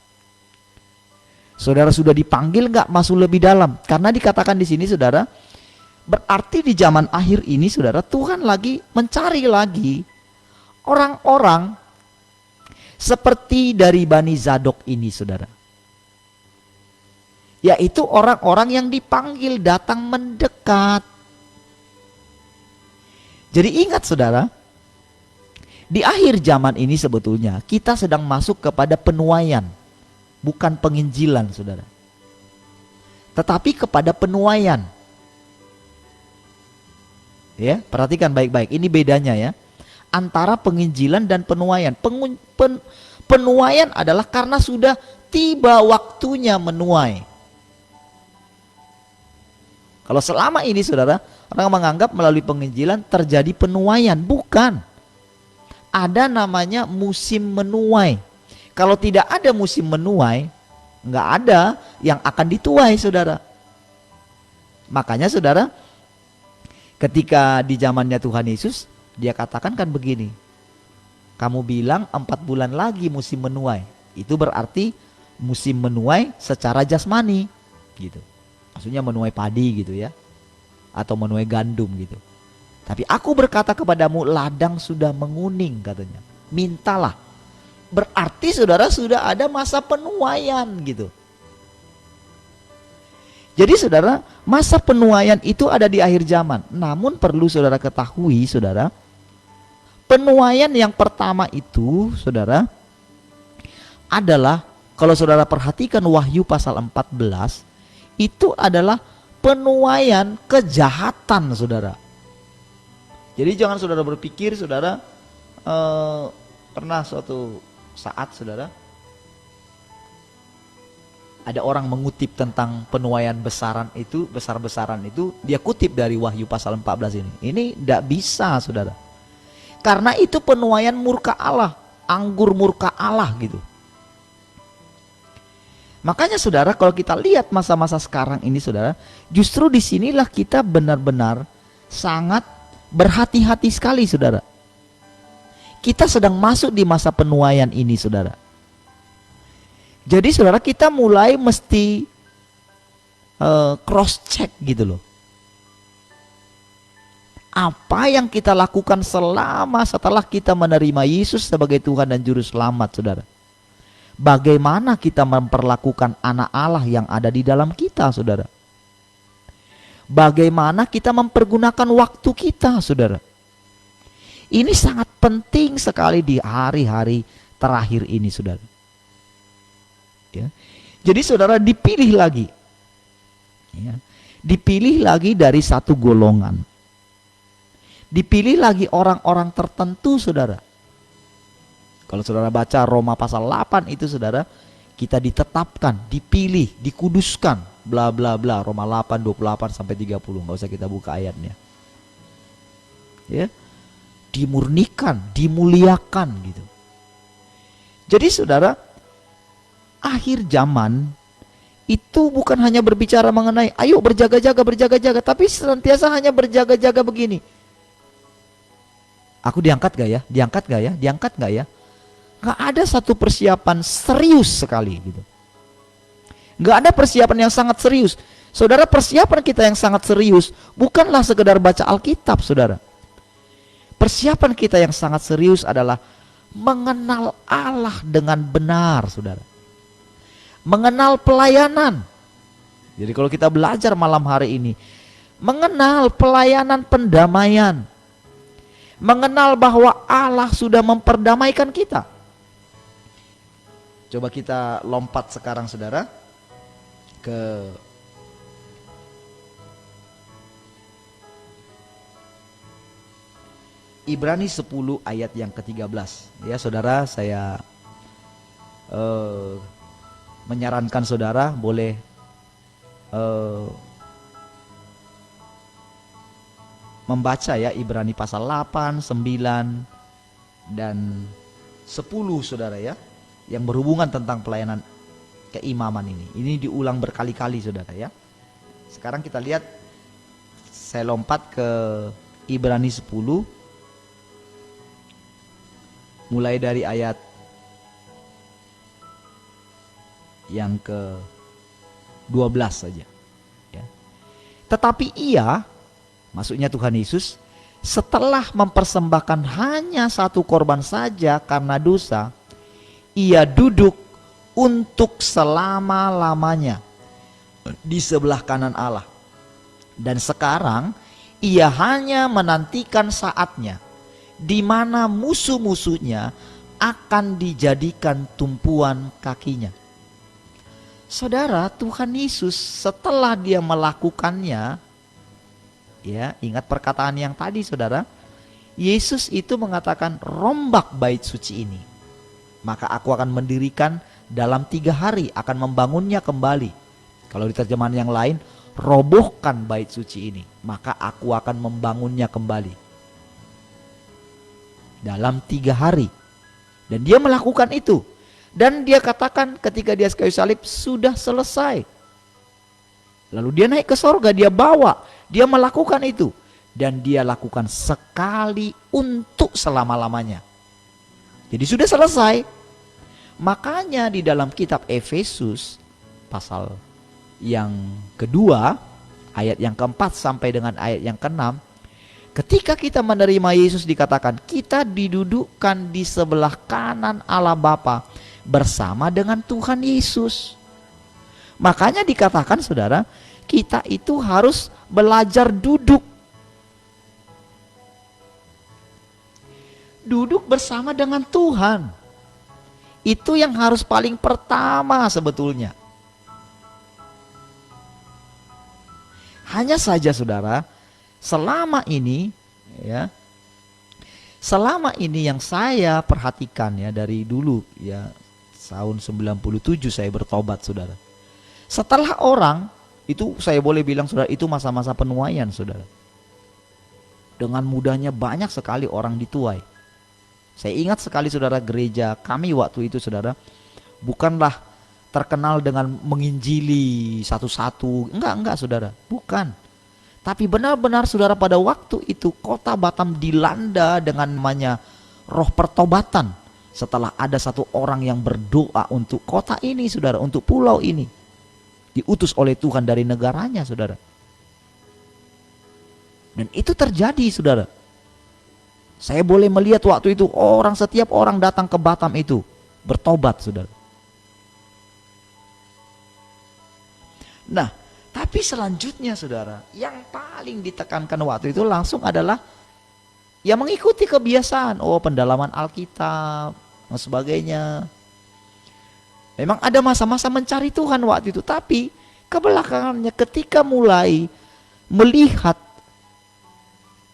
Saudara sudah dipanggil nggak masuk lebih dalam? Karena dikatakan di sini saudara, berarti di zaman akhir ini saudara, Tuhan lagi mencari lagi orang-orang seperti dari Bani Zadok ini saudara. Yaitu orang-orang yang dipanggil datang mendekat. Jadi ingat saudara, di akhir zaman ini sebetulnya kita sedang masuk kepada penuaian, bukan penginjilan saudara, tetapi kepada penuaian. Ya, perhatikan baik-baik, ini bedanya ya antara penginjilan dan penuaian. Penuaian adalah karena sudah tiba waktunya menuai. Kalau selama ini saudara, orang menganggap melalui penginjilan terjadi penuaian. Bukan. Ada namanya musim menuai. Kalau tidak ada musim menuai, nggak ada yang akan dituai saudara. Makanya saudara, ketika di zamannya Tuhan Yesus, dia katakan kan begini, kamu bilang 4 bulan lagi musim menuai. Itu berarti musim menuai secara jasmani gitu. Maksudnya menuai padi gitu ya, atau menuai gandum gitu. Tapi aku berkata kepadamu, ladang sudah menguning katanya. Mintalah. Berarti saudara sudah ada masa penuaian gitu. Jadi saudara, masa penuaian itu ada di akhir zaman. Namun perlu saudara ketahui saudara, penuaian yang pertama itu saudara adalah, kalau saudara perhatikan Wahyu pasal 14, itu adalah penuaian kejahatan saudara. Jadi jangan saudara berpikir saudara, pernah suatu saat saudara, ada orang mengutip tentang penuaian besar-besaran itu, dia kutip dari Wahyu pasal 14 ini. Ini tidak bisa saudara. Karena itu penuaian murka Allah, anggur murka Allah gitu. Makanya saudara, kalau kita lihat masa-masa sekarang ini saudara, justru disinilah kita benar-benar sangat berhati-hati sekali saudara. Kita sedang masuk di masa penuaian ini saudara. Jadi saudara, kita mulai mesti cross check gitu loh. Apa yang kita lakukan setelah kita menerima Yesus sebagai Tuhan dan Juru Selamat saudara. Bagaimana kita memperlakukan anak Allah yang ada di dalam kita saudara. Bagaimana kita mempergunakan waktu kita saudara. Ini sangat penting sekali di hari-hari terakhir ini saudara. Ya. Jadi saudara dipilih lagi, ya. Dipilih lagi dari satu golongan, dipilih lagi orang-orang tertentu saudara. Kalau saudara baca Roma pasal 8 itu saudara, kita ditetapkan, dipilih, dikuduskan, bla bla bla. Roma 8 28 sampai 30, nggak usah kita buka ayatnya. Ya, dimurnikan, dimuliakan gitu. Jadi saudara, akhir zaman itu bukan hanya berbicara mengenai ayo berjaga-jaga, tapi senantiasa hanya berjaga-jaga begini. Aku diangkat gak ya? Diangkat gak ya? Diangkat gak ya? Gak ada satu persiapan serius sekali gitu. Gak ada persiapan yang sangat serius. Saudara, persiapan kita yang sangat serius bukanlah sekedar baca Alkitab saudara. Persiapan kita yang sangat serius adalah mengenal Allah dengan benar saudara. Mengenal pelayanan. Jadi kalau kita belajar malam hari ini, mengenal pelayanan pendamaian, mengenal bahwa Allah sudah memperdamaikan kita. Coba kita lompat sekarang saudara ke Ibrani 10 ayat yang ke-13. Ya saudara, saya menyarankan saudara boleh membaca ya Ibrani pasal 8, 9 dan 10 saudara ya, yang berhubungan tentang pelayanan keimaman ini. Ini diulang berkali-kali saudara ya. Sekarang kita lihat, saya lompat ke Ibrani 10 mulai dari ayat yang ke-12 saja ya. Tetapi ia, maksudnya Tuhan Yesus, setelah mempersembahkan hanya satu korban saja karena dosa, ia duduk untuk selama-lamanya di sebelah kanan Allah. Dan sekarang ia hanya menantikan saatnya di mana musuh-musuhnya akan dijadikan tumpuan kakinya. Saudara, Tuhan Yesus setelah dia melakukannya, ya, ingat perkataan yang tadi saudara, Yesus itu mengatakan, rombak bait suci ini, maka aku akan mendirikan dalam 3 hari, akan membangunnya kembali. Kalau di terjemahan yang lain, robohkan bait suci ini, maka aku akan membangunnya kembali dalam 3 hari. Dan dia melakukan itu. Dan dia katakan ketika dia kayu salib, sudah selesai. Lalu dia naik ke sorga, dia bawa, dia melakukan itu. Dan dia lakukan sekali untuk selama-lamanya. Jadi sudah selesai. Makanya di dalam kitab Efesus pasal yang kedua, ayat yang keempat sampai dengan ayat yang keenam, ketika kita menerima Yesus dikatakan kita didudukkan di sebelah kanan Allah Bapa bersama dengan Tuhan Yesus. Makanya dikatakan saudara, kita itu harus belajar duduk. Duduk bersama dengan Tuhan. Itu yang harus paling pertama sebetulnya. Hanya saja saudara, selama ini yang saya perhatikan ya dari dulu ya, tahun 97 saya bertobat saudara. Setelah orang itu, saya boleh bilang saudara, itu masa-masa penuaian saudara. Dengan mudahnya banyak sekali orang dituai. Saya ingat sekali saudara, gereja kami waktu itu saudara bukanlah terkenal dengan menginjili satu-satu, enggak saudara, bukan. Tapi benar-benar saudara, pada waktu itu kota Batam dilanda dengan namanya roh pertobatan. Setelah ada satu orang yang berdoa untuk kota ini saudara, untuk pulau ini, diutus oleh Tuhan dari negaranya saudara. Dan itu terjadi saudara. Saya boleh melihat waktu itu setiap orang datang ke Batam itu bertobat saudara. Nah, tapi selanjutnya saudara, yang paling ditekankan waktu itu langsung adalah ya mengikuti kebiasaan, pendalaman Alkitab dan sebagainya. Memang ada masa-masa mencari Tuhan waktu itu, tapi kebelakangannya ketika mulai melihat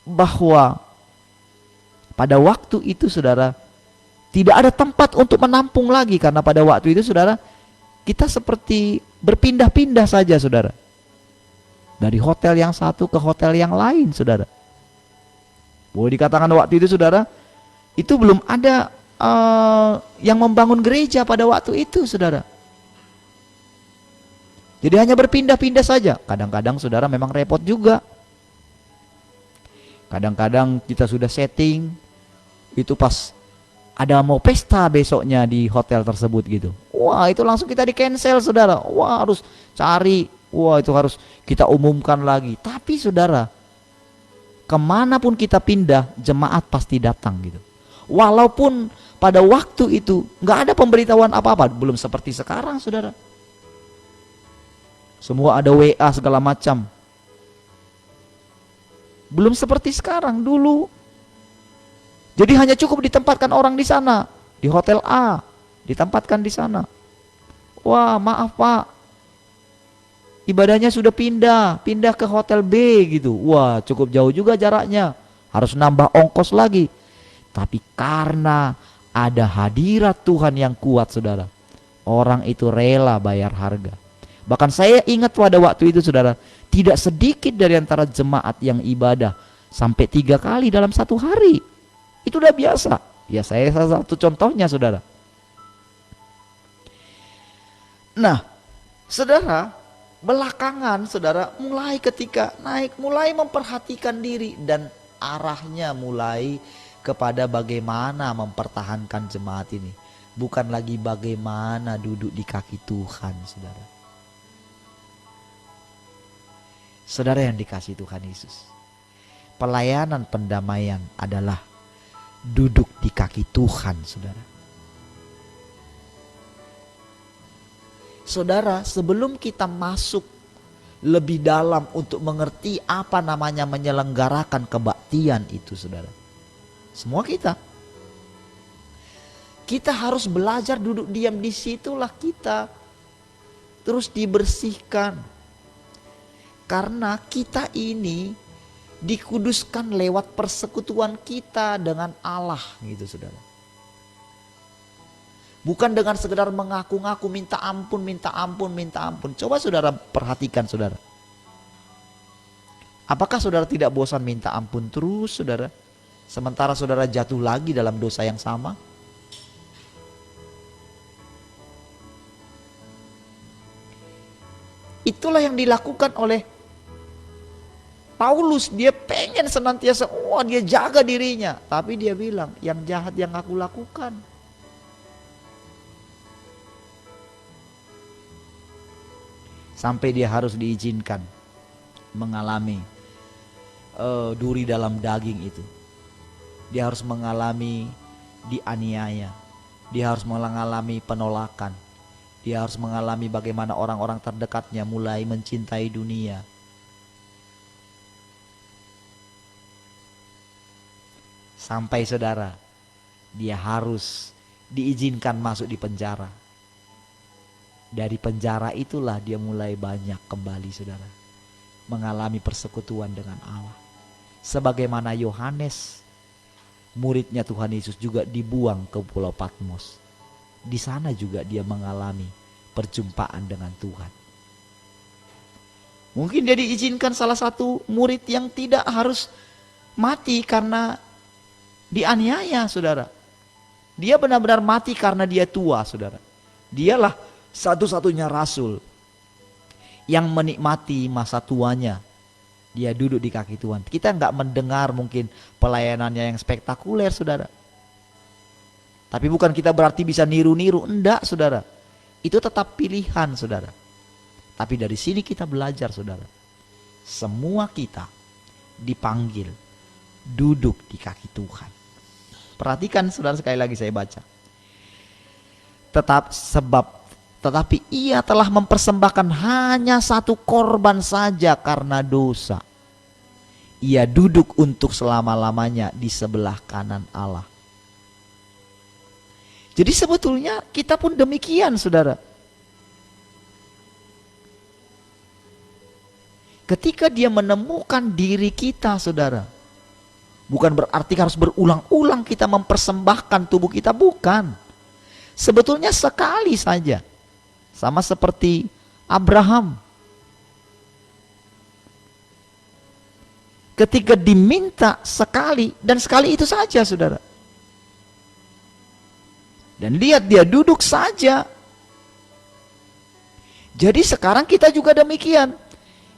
bahwa pada waktu itu saudara tidak ada tempat untuk menampung lagi, karena pada waktu itu saudara kita seperti berpindah-pindah saja saudara, dari hotel yang satu ke hotel yang lain saudara. Boleh dikatakan waktu itu saudara, itu belum ada yang membangun gereja pada waktu itu saudara. Jadi hanya berpindah-pindah saja. Kadang-kadang saudara memang repot juga. Kadang-kadang kita sudah setting, itu pas ada mau pesta besoknya di hotel tersebut gitu, wah itu langsung kita di cancel saudara. Wah harus cari, wah itu harus kita umumkan lagi. Tapi saudara, kemanapun kita pindah, jemaat pasti datang gitu. Walaupun pada waktu itu nggak ada pemberitahuan apa-apa, belum seperti sekarang saudara. Semua ada WA segala macam. Belum seperti sekarang dulu. Jadi hanya cukup ditempatkan orang di sana, di hotel A, ditempatkan di sana. Wah, maaf Pak, ibadahnya sudah pindah ke hotel B gitu. Wah, cukup jauh juga jaraknya, harus nambah ongkos lagi. Tapi karena ada hadirat Tuhan yang kuat saudara, orang itu rela bayar harga. Bahkan saya ingat pada waktu itu saudara, tidak sedikit dari antara jemaat yang ibadah sampai 3 kali dalam satu hari. Itu udah biasa. Ya saya salah satu contohnya saudara. Nah saudara, belakangan saudara mulai ketika naik, mulai memperhatikan diri, dan arahnya mulai kepada bagaimana mempertahankan jemaat ini, bukan lagi bagaimana duduk di kaki Tuhan saudara. Saudara yang dikasihi Tuhan Yesus, pelayanan pendamaian adalah duduk di kaki Tuhan saudara. Saudara, sebelum kita masuk lebih dalam untuk mengerti apa namanya menyelenggarakan kebaktian itu saudara, semua kita harus belajar duduk diam. Disitulah kita terus dibersihkan, karena kita ini dikuduskan lewat persekutuan kita dengan Allah gitu saudara. Bukan dengan sekedar mengaku-ngaku minta ampun. Coba saudara perhatikan saudara. Apakah saudara tidak bosan minta ampun terus saudara, sementara saudara jatuh lagi dalam dosa yang sama? Itulah yang dilakukan oleh Paulus. Dia pengen senantiasa, dia jaga dirinya. Tapi dia bilang, yang jahat yang aku lakukan. sampai dia harus diizinkan mengalami duri dalam daging itu. Dia harus mengalami dianiaya, dia harus mengalami penolakan, dia harus mengalami bagaimana orang-orang terdekatnya mulai mencintai dunia. Sampai saudara, dia harus diizinkan masuk di penjara. Dari penjara itulah dia mulai banyak kembali saudara, mengalami persekutuan dengan Allah. Sebagaimana Yohanes, muridnya Tuhan Yesus, juga dibuang ke Pulau Patmos. Di sana juga dia mengalami perjumpaan dengan Tuhan. Mungkin dia diizinkan salah satu murid yang tidak harus mati karena dianiaya saudara. Dia benar-benar mati karena dia tua saudara. Dialah satu-satunya rasul yang menikmati masa tuanya. Dia duduk di kaki Tuhan. Kita nggak mendengar mungkin pelayanannya yang spektakuler saudara. Tapi bukan kita berarti bisa niru-niru. Enggak saudara. Itu tetap pilihan saudara. Tapi dari sini kita belajar saudara. Semua kita dipanggil duduk di kaki Tuhan. Perhatikan saudara, sekali lagi saya baca. Tetapi ia telah mempersembahkan hanya satu korban saja karena dosa. Ia duduk untuk selama-lamanya di sebelah kanan Allah. Jadi sebetulnya kita pun demikian saudara. Ketika dia menemukan diri kita saudara, bukan berarti harus berulang-ulang kita mempersembahkan tubuh kita, bukan. Sebetulnya sekali saja. Sama seperti Abraham. Ketika diminta sekali, dan sekali itu saja saudara. Dan lihat dia duduk saja. Jadi sekarang kita juga demikian.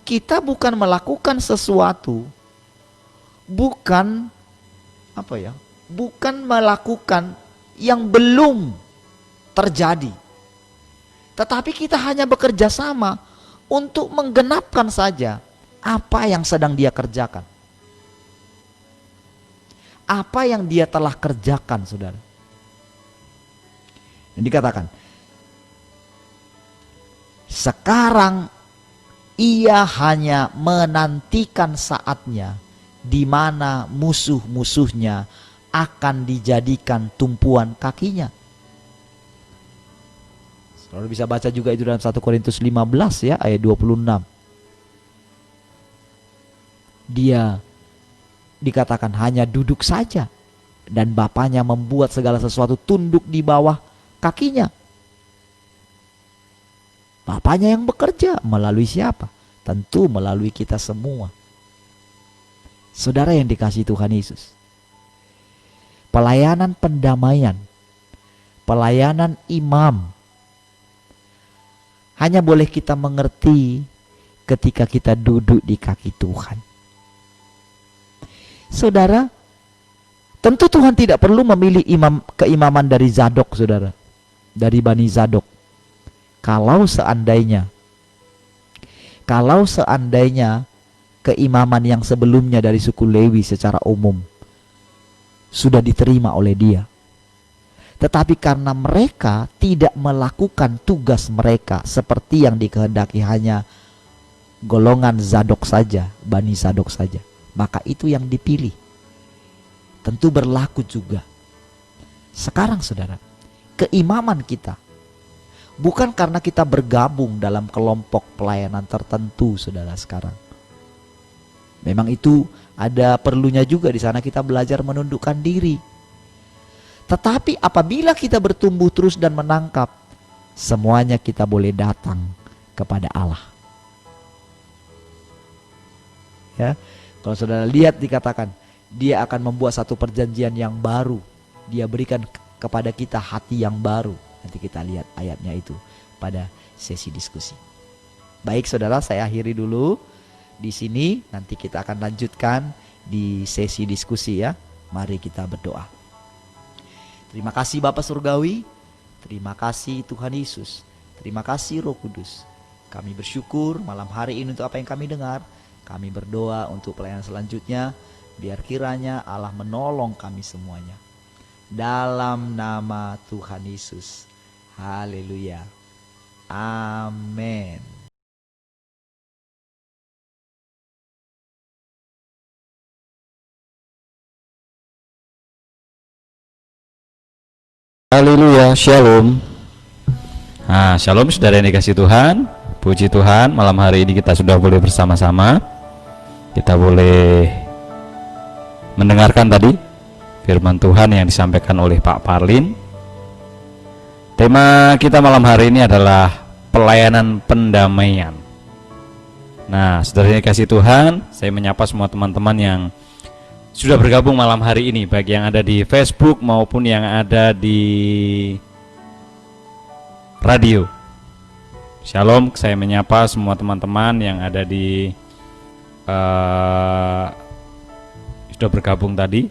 Kita bukan melakukan sesuatu, bukan melakukan yang belum terjadi, tetapi kita hanya bekerja sama untuk menggenapkan saja apa yang sedang dia kerjakan, apa yang dia telah kerjakan saudara. Dan dikatakan sekarang ia hanya menantikan saatnya di mana musuh-musuhnya akan dijadikan tumpuan kakinya. Saudara bisa baca juga itu dalam 1 Korintus 15 ya, ayat 26. Dia dikatakan hanya duduk saja, dan Bapaknya membuat segala sesuatu tunduk di bawah kakinya. Bapaknya yang bekerja melalui siapa? Tentu melalui kita semua. Saudara yang dikasihi Tuhan Yesus, pelayanan pendamaian, pelayanan imam hanya boleh kita mengerti ketika kita duduk di kaki Tuhan. Saudara, tentu Tuhan tidak perlu memilih keimaman dari Zadok saudara, dari Bani Zadok. Kalau seandainya keimaman yang sebelumnya dari suku Lewi secara umum sudah diterima oleh dia, tetapi karena mereka tidak melakukan tugas mereka seperti yang dikehendaki hanya golongan Zadok saja, Bani Zadok saja, maka itu yang dipilih. Tentu berlaku juga sekarang saudara, keimaman kita bukan karena kita bergabung dalam kelompok pelayanan tertentu saudara sekarang. Memang itu ada perlunya juga di sana kita belajar menundukkan diri. Tetapi apabila kita bertumbuh terus dan menangkap, semuanya kita boleh datang kepada Allah. Ya, kalau saudara lihat dikatakan, dia akan membuat satu perjanjian yang baru. Dia berikan kepada kita hati yang baru. Nanti kita lihat ayatnya itu pada sesi diskusi. Baik saudara, saya akhiri dulu di sini. Nanti kita akan lanjutkan di sesi diskusi ya. Mari kita berdoa. Terima kasih Bapa Surgawi, terima kasih Tuhan Yesus, terima kasih Roh Kudus. Kami bersyukur malam hari ini untuk apa yang kami dengar. Kami berdoa untuk pelayanan selanjutnya. Biar kiranya Allah menolong kami semuanya. Dalam nama Tuhan Yesus. Haleluya. Amin. Haleluya, shalom. Nah, shalom saudara yang dikasih Tuhan. Puji Tuhan, malam hari ini kita sudah boleh bersama-sama. Kita boleh mendengarkan tadi firman Tuhan yang disampaikan oleh Pak Parlin. Tema kita malam hari ini adalah pelayanan pendamaian. Nah, saudara yang dikasih Tuhan, saya menyapa semua teman-teman yang sudah bergabung malam hari ini, baik yang ada di Facebook maupun yang ada di radio. Shalom, saya menyapa semua teman-teman yang ada di sudah bergabung tadi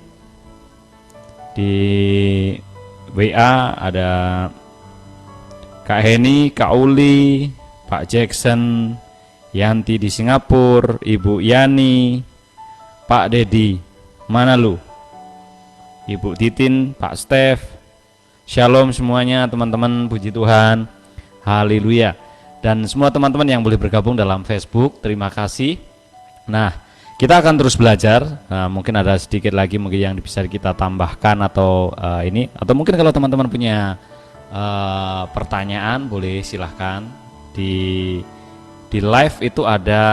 di WA. Ada Kak Heni, Kak Uli, Pak Jackson, Yanti di Singapura, Ibu Yani, Pak Dedi, mana lu? Ibu Titin, Pak Steph. Shalom semuanya teman-teman, puji Tuhan. Haleluya. Dan semua teman-teman yang boleh bergabung dalam Facebook, terima kasih. Nah, kita akan terus belajar. Nah, mungkin ada sedikit lagi mungkin yang bisa kita tambahkan atau ini, atau mungkin kalau teman-teman punya pertanyaan boleh silahkan di live itu ada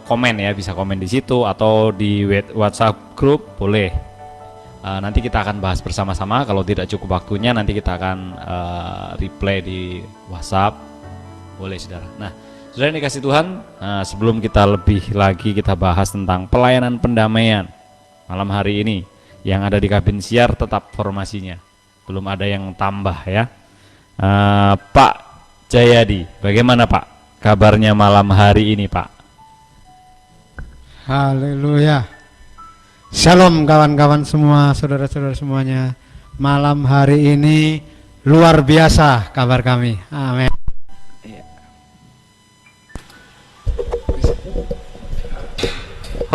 komen ya, bisa komen di situ atau di WhatsApp grup boleh. Nanti kita akan bahas bersama-sama. Kalau tidak cukup waktunya nanti kita akan reply di WhatsApp, boleh saudara. Nah, saudara yang dikasih Tuhan, sebelum kita lebih lagi kita bahas tentang pelayanan pendamaian malam hari ini, yang ada di kabin siar tetap formasinya, belum ada yang tambah ya. Pak Jayadi, bagaimana Pak kabarnya malam hari ini Pak? Haleluya. Shalom kawan-kawan semua, saudara-saudara semuanya. Malam hari ini luar biasa kabar kami. Amin.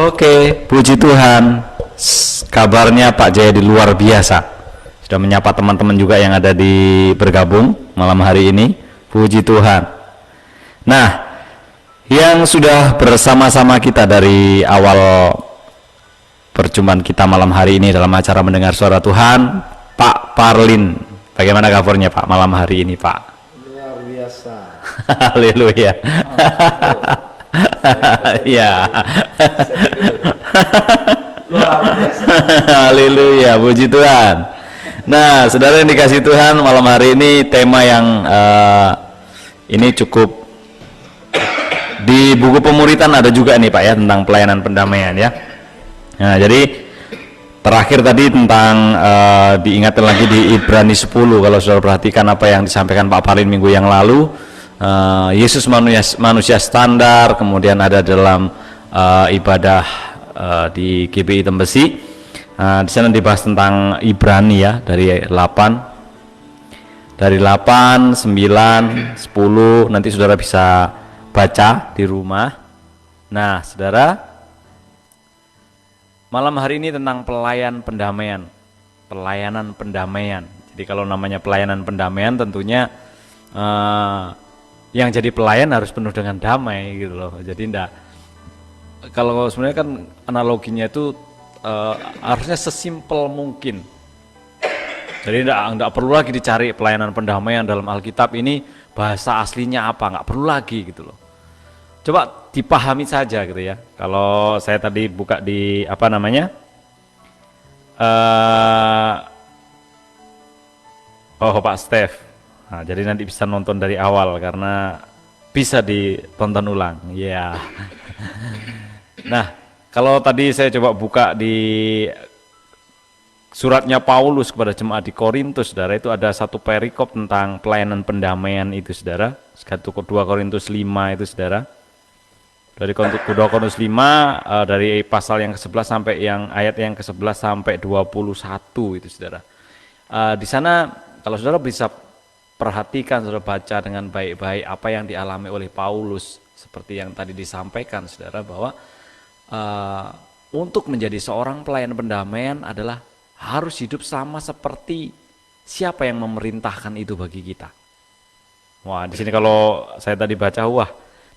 Oke, puji Tuhan. Kabarnya Pak Jayadi luar biasa. Sudah menyapa teman-teman juga yang ada di bergabung malam hari ini. Puji Tuhan. Nah, yang sudah bersama-sama kita dari awal perjumpaan kita malam hari ini dalam acara mendengar suara Tuhan, Pak Parlin. Bagaimana kabarnya Pak malam hari ini Pak? Luar biasa. Haleluya. Ya. Haleluya, puji Tuhan. Nah, saudara yang dikasih Tuhan, malam hari ini tema yang ini cukup di buku pemuritan ada juga nih Pak ya, tentang pelayanan pendamaian ya. Nah, jadi terakhir tadi tentang diingatkan lagi di Ibrani 10, kalau saudara perhatikan apa yang disampaikan Pak Parlin minggu yang lalu, Yesus manusia standar, kemudian ada dalam ibadah di GBI Tembesi. Di sana dibahas tentang Ibrani ya, dari 8, 9, 10, nanti saudara bisa baca di rumah. Nah, saudara, malam hari ini tentang pelayanan pendamaian. Jadi kalau namanya pelayanan pendamaian tentunya yang jadi pelayan harus penuh dengan damai gitu loh. Jadi kalau sebenarnya kan analoginya itu harusnya sesimpel mungkin. Jadi enggak perlu lagi dicari pelayanan pendamaian dalam Alkitab ini bahasa aslinya apa, nggak perlu lagi gitu loh. Coba dipahami saja gitu ya. Kalau saya tadi buka di apa namanya, Pak Steph. Nah, jadi nanti bisa nonton dari awal karena bisa ditonton ulang. Ya. Yeah. Nah, kalau tadi saya coba buka di suratnya Paulus kepada jemaat di Korintus, saudara, itu ada satu perikop tentang pelayanan pendamaian itu, saudara. 2 Korintus 5 itu, saudara. Dari 2 Korintus 5 dari pasal yang ke-11 sampai yang ayat yang ke-11 sampai 21 itu, saudara. Di sana kalau saudara bisa perhatikan, saudara baca dengan baik-baik apa yang dialami oleh Paulus, seperti yang tadi disampaikan saudara, bahwa untuk menjadi seorang pelayan pendamaian adalah harus hidup sama seperti siapa yang memerintahkan itu bagi kita. Wah, di sini kalau saya tadi baca, wah,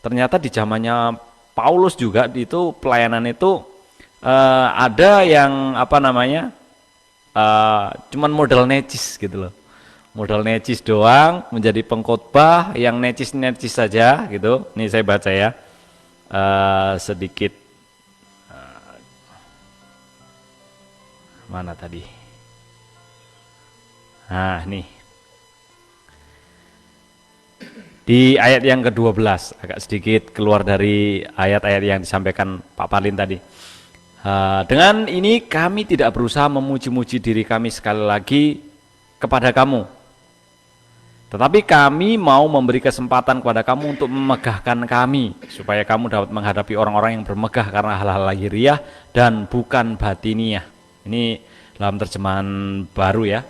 ternyata di zamannya Paulus juga itu pelayanan itu ada yang apa namanya, cuman modal necis gitu loh, modal necis doang, menjadi pengkhotbah yang necis-necis saja gitu. Ini saya baca ya, sedikit. Mana tadi? Nah, nih. Di ayat yang ke-12, agak sedikit keluar dari ayat-ayat yang disampaikan Pak Parlin tadi. Dengan ini kami tidak berusaha memuji-muji diri kami sekali lagi kepada kamu. Tetapi kami mau memberi kesempatan kepada kamu untuk memegahkan kami, supaya kamu dapat menghadapi orang-orang yang bermegah karena hal-hal lahiriah dan bukan batiniah. Ini dalam terjemahan baru ya.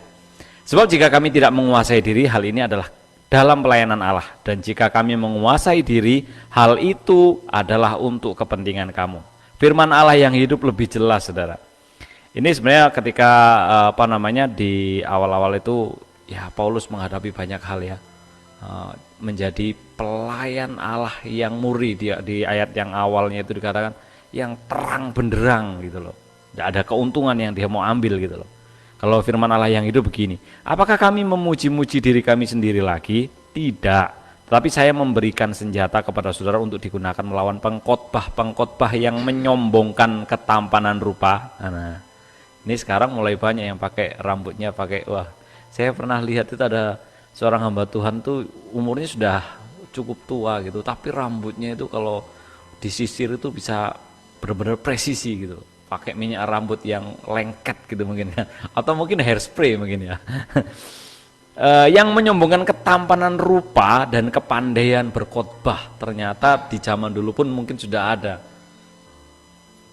Sebab jika kami tidak menguasai diri, hal ini adalah dalam pelayanan Allah. Dan jika kami menguasai diri, hal itu adalah untuk kepentingan kamu. Firman Allah yang hidup lebih jelas, saudara. Ini sebenarnya ketika di awal-awal itu ya Paulus menghadapi banyak hal ya. Menjadi pelayan Allah yang murni, di ayat yang awalnya itu dikatakan yang terang benderang gitu loh. Tidak ada keuntungan yang dia mau ambil gitu loh. Kalau firman Allah yang hidup begini, apakah kami memuji-muji diri kami sendiri lagi? Tidak. Tetapi saya memberikan senjata kepada saudara untuk digunakan melawan pengkhotbah yang menyombongkan ketampanan rupa. Nah, ini sekarang mulai banyak yang pakai rambutnya wah, saya pernah lihat itu ada seorang hamba Tuhan tuh umurnya sudah cukup tua gitu, tapi rambutnya itu kalau disisir itu bisa benar-benar presisi gitu. Pakai minyak rambut yang lengket gitu mungkin ya, atau mungkin hairspray mungkin ya. Yang menyombongkan ketampanan rupa dan kepandaian berkhotbah, ternyata di zaman dulu pun mungkin sudah ada.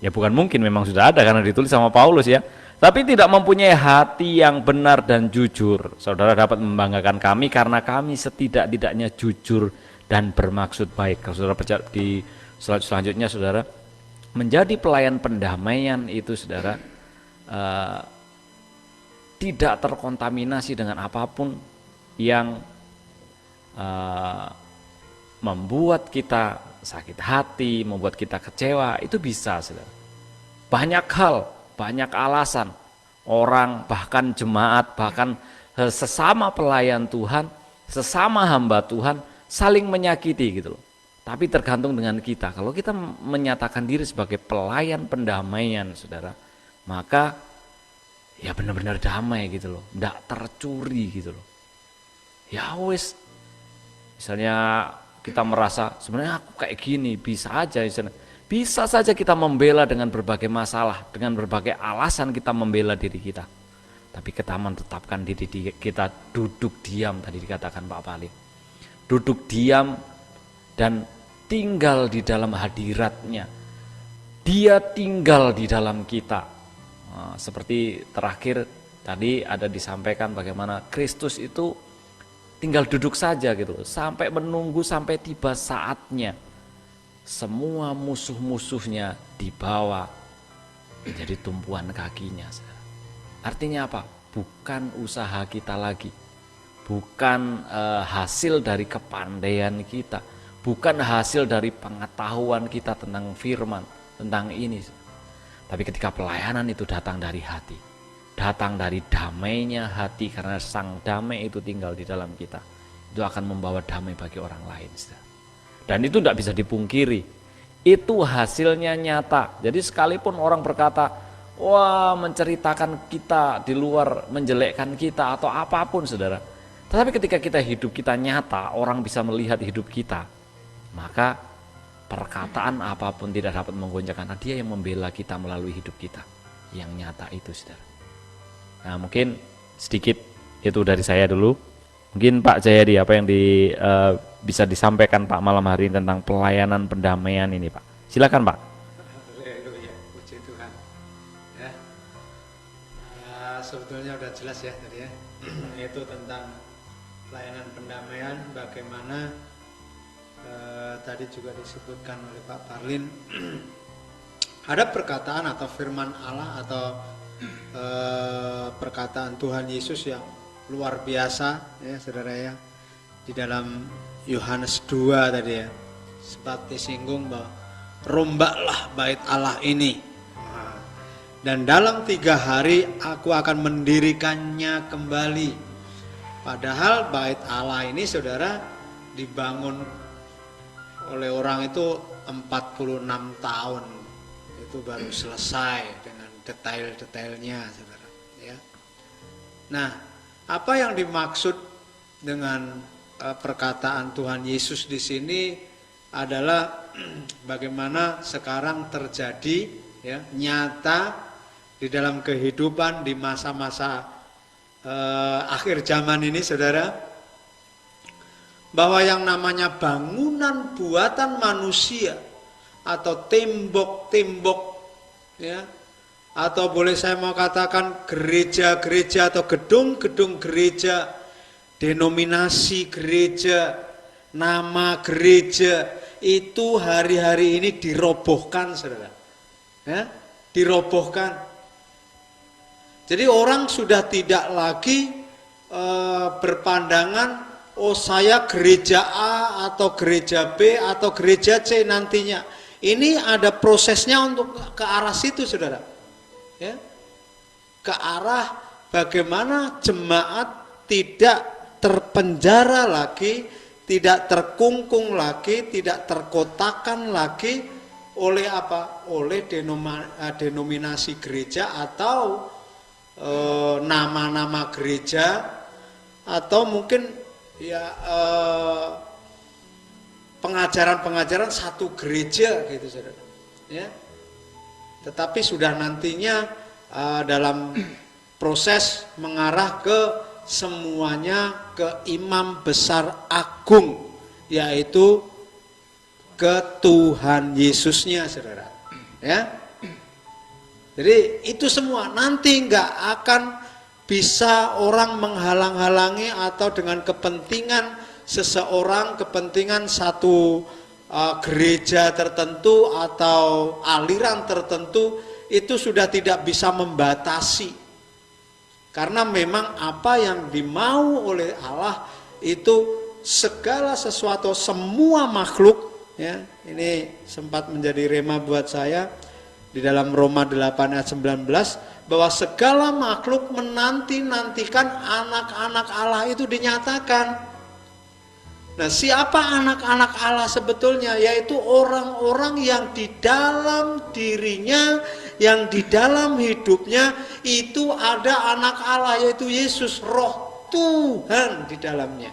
Ya bukan mungkin, memang sudah ada karena ditulis sama Paulus ya. Tapi tidak mempunyai hati yang benar dan jujur. Saudara dapat membanggakan kami karena kami setidak-tidaknya jujur dan bermaksud baik. Kalau saudara baca di selanjutnya, saudara, menjadi pelayan pendamaian itu saudara tidak terkontaminasi dengan apapun yang membuat kita sakit hati, membuat kita kecewa, itu bisa saudara. Banyak hal, banyak alasan orang, bahkan jemaat, bahkan sesama pelayan Tuhan, sesama hamba Tuhan saling menyakiti gitu loh. Tapi tergantung dengan kita. Kalau kita menyatakan diri sebagai pelayan pendamaian, saudara, maka ya benar-benar damai gitu loh, tidak tercuri gitu loh. Ya wes, misalnya kita merasa sebenarnya aku kayak gini, bisa aja, bisa saja kita membela dengan berbagai masalah, dengan berbagai alasan kita membela diri kita. Tapi kita menetapkan diri kita duduk diam, tadi dikatakan Pak Pali, duduk diam dan tinggal di dalam hadiratnya. Dia tinggal di dalam kita. Nah, seperti terakhir tadi ada disampaikan bagaimana Kristus itu tinggal duduk saja gitu, sampai menunggu sampai tiba saatnya. Semua musuh-musuhnya dibawa menjadi tumpuan kakinya. Artinya apa? Bukan usaha kita lagi, bukan hasil dari kepandaian kita, bukan hasil dari pengetahuan kita tentang firman, tentang ini. Tapi ketika pelayanan itu datang dari hati, datang dari damainya hati, karena sang damai itu tinggal di dalam kita, itu akan membawa damai bagi orang lain. Dan itu tidak bisa dipungkiri, itu hasilnya nyata. Jadi sekalipun orang berkata, wah menceritakan kita di luar, menjelekkan kita atau apapun saudara, tetapi ketika kita hidup kita nyata, orang bisa melihat hidup kita, maka perkataan apapun tidak dapat menggoncangkan, karena dia yang membela kita melalui hidup kita yang nyata itu saudara. Nah mungkin sedikit itu dari saya dulu. Mungkin Pak Jayadi apa yang bisa disampaikan Pak malam hari ini tentang pelayanan pendamaian ini Pak. Silakan Pak. Haleluya, puji Tuhan. Ya, sebetulnya udah jelas ya tadi ya, itu tentang pelayanan pendamaian, bagaimana tadi juga disebutkan oleh Pak Parlin, ada perkataan atau firman Allah atau perkataan Tuhan Yesus yang luar biasa ya saudara ya, di dalam Yohanes 2 tadi ya, sempat disinggung bahwa rombaklah bait Allah ini, dan dalam 3 hari aku akan mendirikannya kembali. Padahal bait Allah ini saudara dibangun oleh orang itu 46 tahun, itu baru selesai dengan detail-detailnya saudara ya. Nah, apa yang dimaksud dengan perkataan Tuhan Yesus di sini adalah bagaimana sekarang terjadi ya, nyata di dalam kehidupan di masa-masa akhir zaman ini saudara, bahwa yang namanya bangunan buatan manusia atau tembok-tembok ya, atau boleh saya mau katakan gereja-gereja atau gedung-gedung gereja, denominasi gereja, nama gereja, itu hari-hari ini dirobohkan saudara ya, dirobohkan. Jadi orang sudah tidak lagi berpandangan, oh saya gereja A atau gereja B atau gereja C nantinya. Ini ada prosesnya untuk ke arah situ saudara ya, ke arah bagaimana jemaat tidak terpenjara lagi, tidak terkungkung lagi, tidak terkotakan lagi oleh apa? Oleh denominasi gereja atau nama-nama gereja, atau mungkin ya pengajaran-pengajaran satu gereja gitu saudara ya. Tetapi sudah nantinya dalam proses mengarah ke semuanya ke imam besar agung, yaitu ke Tuhan Yesusnya saudara ya. Jadi itu semua nanti nggak akan bisa orang menghalang-halangi atau dengan kepentingan seseorang, kepentingan satu gereja tertentu atau aliran tertentu, itu sudah tidak bisa membatasi. Karena memang apa yang dimau oleh Allah itu segala sesuatu, semua makhluk ya. Ini sempat menjadi rema buat saya di dalam Roma 8 ayat 19, bahwa segala makhluk menanti-nantikan anak-anak Allah itu dinyatakan. Nah, siapa anak-anak Allah sebetulnya? Yaitu orang-orang yang di dalam dirinya, yang di dalam hidupnya itu ada anak Allah, yaitu Yesus, Roh Tuhan di dalamnya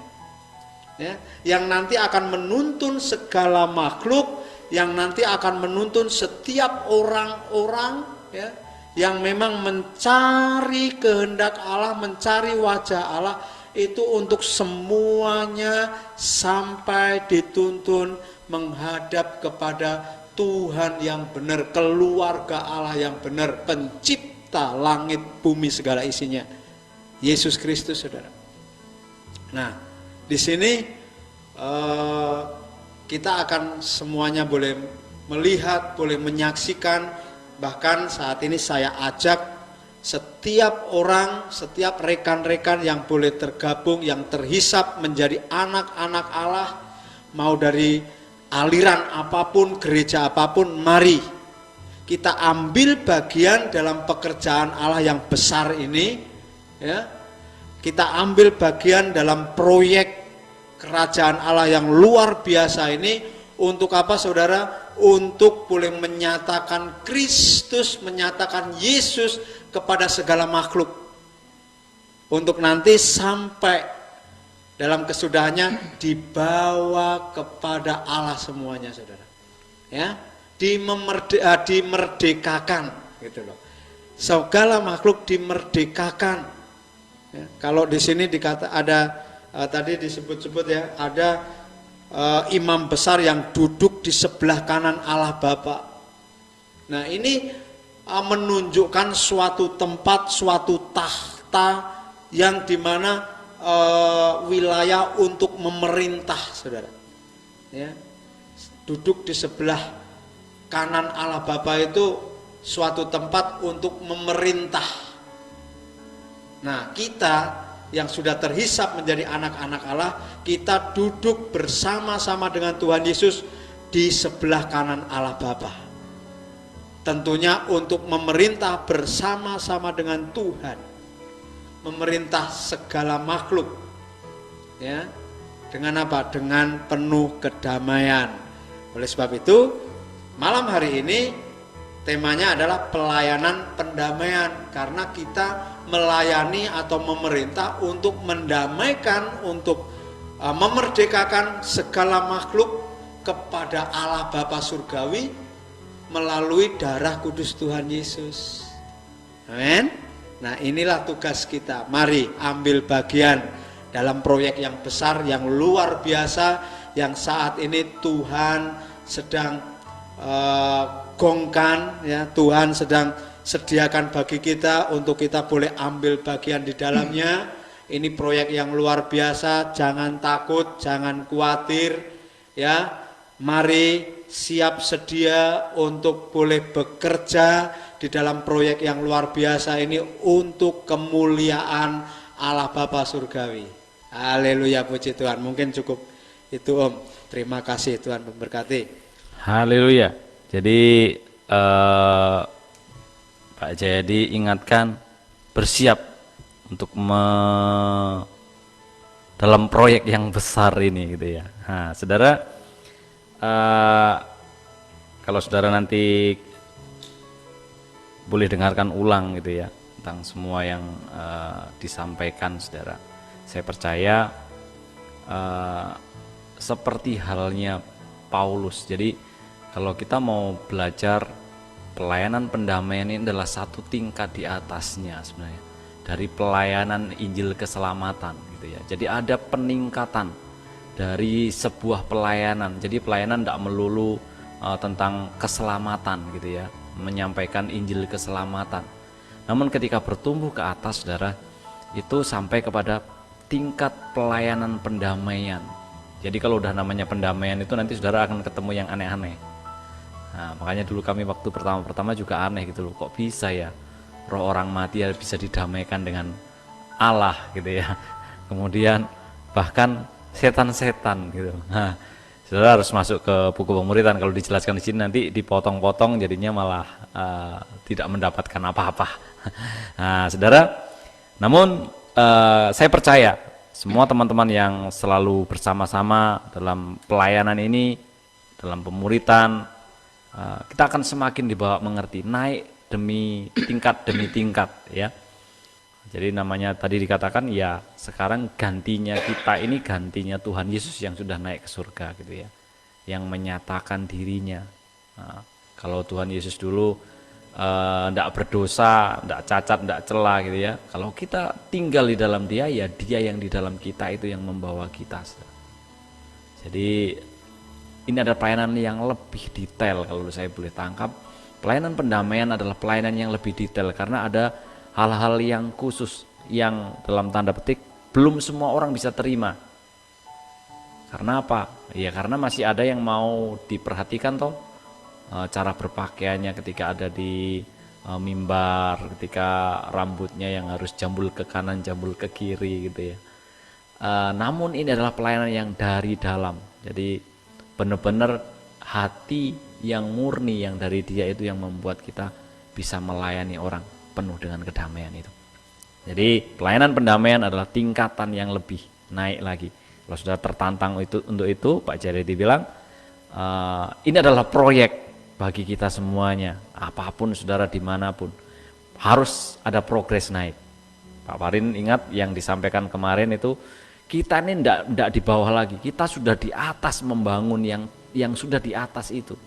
ya, yang nanti akan menuntun segala makhluk, yang nanti akan menuntun setiap orang-orang ya, yang memang mencari kehendak Allah, mencari wajah Allah, itu untuk semuanya sampai dituntun menghadap kepada Tuhan yang benar, keluarga Allah yang benar, pencipta langit bumi segala isinya, Yesus Kristus saudara. Nah, di sini kita akan semuanya boleh melihat, boleh menyaksikan. Bahkan saat ini saya ajak setiap orang, setiap rekan-rekan yang boleh tergabung, yang terhisap menjadi anak-anak Allah, mau dari aliran apapun, gereja apapun, mari kita ambil bagian dalam pekerjaan Allah yang besar ini ya. Kita ambil bagian dalam proyek kerajaan Allah yang luar biasa ini. Untuk apa saudara? Untuk boleh menyatakan Kristus, menyatakan Yesus kepada segala makhluk. Untuk nanti sampai dalam kesudahannya dibawa kepada Allah semuanya saudara. Ya, dimerdekakan gitu loh. Segala makhluk dimerdekakan. Ya, kalau di sini dikata ada tadi disebut-sebut ya, ada imam besar yang duduk di sebelah kanan Allah Bapa. Nah, ini menunjukkan suatu tempat, suatu tahta yang dimana wilayah untuk memerintah, saudara. Ya, duduk di sebelah kanan Allah Bapa itu suatu tempat untuk memerintah. Nah, kita yang sudah terhisap menjadi anak-anak Allah, kita duduk bersama-sama dengan Tuhan Yesus di sebelah kanan Allah Bapa. Tentunya untuk memerintah bersama-sama dengan Tuhan, memerintah segala makhluk, ya. Dengan apa? Dengan penuh kedamaian. Oleh sebab itu, malam hari ini temanya adalah pelayanan pendamaian, karena kita melayani atau memerintah untuk mendamaikan, untuk memerdekakan segala makhluk kepada Allah Bapa Surgawi melalui darah kudus Tuhan Yesus. Amin. Nah, inilah tugas kita. Mari ambil bagian dalam proyek yang besar, yang luar biasa, yang saat ini Tuhan sedang gongkan, ya. Tuhan sedang sediakan bagi kita untuk kita boleh ambil bagian di dalamnya. Ini proyek yang luar biasa, jangan takut, jangan khawatir, ya. Mari siap sedia untuk boleh bekerja di dalam proyek yang luar biasa ini untuk kemuliaan Allah Bapa Surgawi. Haleluya, puji Tuhan. Mungkin cukup itu, Om. Terima kasih, Tuhan memberkati. Haleluya. Jadi Pak Jayadi ingatkan bersiap untuk dalam proyek yang besar ini gitu ya. Nah, saudara, kalau saudara nanti boleh dengarkan ulang gitu ya tentang semua yang disampaikan, saudara, saya percaya seperti halnya Paulus. Jadi kalau kita mau belajar pelayanan pendamaian ini adalah satu tingkat di atasnya sebenarnya dari pelayanan Injil keselamatan gitu ya. Jadi ada peningkatan dari sebuah pelayanan. Jadi pelayanan tidak melulu tentang keselamatan gitu ya, menyampaikan Injil keselamatan. Namun ketika bertumbuh ke atas, saudara, itu sampai kepada tingkat pelayanan pendamaian. Jadi kalau udah namanya pendamaian itu nanti saudara akan ketemu yang aneh-aneh. Nah, makanya dulu kami waktu pertama-pertama juga aneh gitu loh, kok bisa ya roh orang mati ya bisa didamaikan dengan Allah gitu ya. Kemudian bahkan setan-setan gitu. Nah, saudara harus masuk ke buku pemuritan, kalau dijelaskan di sini nanti dipotong-potong jadinya malah tidak mendapatkan apa-apa. Nah, saudara, namun saya percaya semua teman-teman yang selalu bersama-sama dalam pelayanan ini, dalam pemuritan, kita akan semakin dibawa mengerti, naik demi tingkat ya. Jadi namanya tadi dikatakan ya, sekarang gantinya kita ini gantinya Tuhan Yesus yang sudah naik ke surga gitu ya, yang menyatakan dirinya. Nah, kalau Tuhan Yesus dulu tidak berdosa, tidak cacat, tidak celah gitu ya, kalau kita tinggal di dalam Dia, ya Dia yang di dalam kita itu yang membawa kita. Jadi ini ada pelayanan yang lebih detail. Kalau saya boleh tangkap, pelayanan pendamaian adalah pelayanan yang lebih detail, karena ada hal-hal yang khusus yang dalam tanda petik belum semua orang bisa terima. Karena apa? Ya karena masih ada yang mau diperhatikan toh, cara berpakaiannya ketika ada di mimbar, ketika rambutnya yang harus jambul ke kanan, jambul ke kiri gitu ya. Namun ini adalah pelayanan yang dari dalam. Jadi benar-benar hati yang murni yang dari Dia itu yang membuat kita bisa melayani orang penuh dengan kedamaian itu. Jadi pelayanan pendamaian adalah tingkatan yang lebih naik lagi. Kalau sudah tertantang untuk itu, Pak Jayadi bilang ini adalah proyek bagi kita semuanya. Apapun saudara dimanapun harus ada progres naik. Pak Farin ingat yang disampaikan kemarin itu, kita ini tidak di bawah lagi, kita sudah di atas membangun yang sudah di atas itu.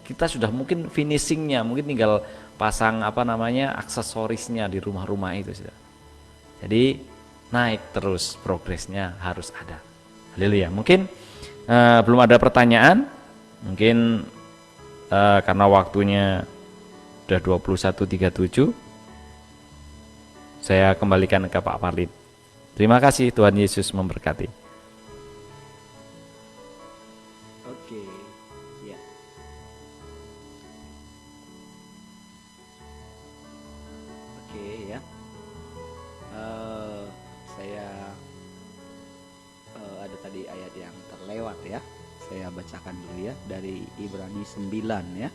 Kita sudah mungkin finishingnya, mungkin tinggal pasang aksesorisnya di rumah-rumah itu sudah. Jadi naik terus, progresnya harus ada. Haleluya. Mungkin belum ada pertanyaan, mungkin karena waktunya sudah 21.37, saya kembalikan ke Pak Parlin. Terima kasih, Tuhan Yesus memberkati. Oke, ya. Oke ya. Saya ada tadi ayat yang terlewat ya. Saya bacakan dulu ya dari Ibrani 9 ya.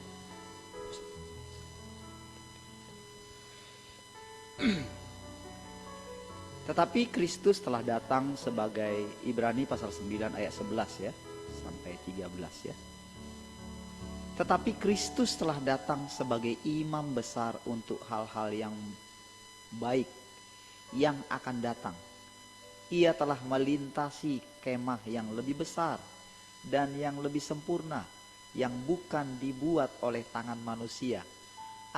Tetapi Kristus telah datang sebagai Ibrani pasal 9 ayat 11 ya sampai 13 ya. Tetapi Kristus telah datang sebagai imam besar untuk hal-hal yang baik yang akan datang. Ia telah melintasi kemah yang lebih besar dan yang lebih sempurna yang bukan dibuat oleh tangan manusia.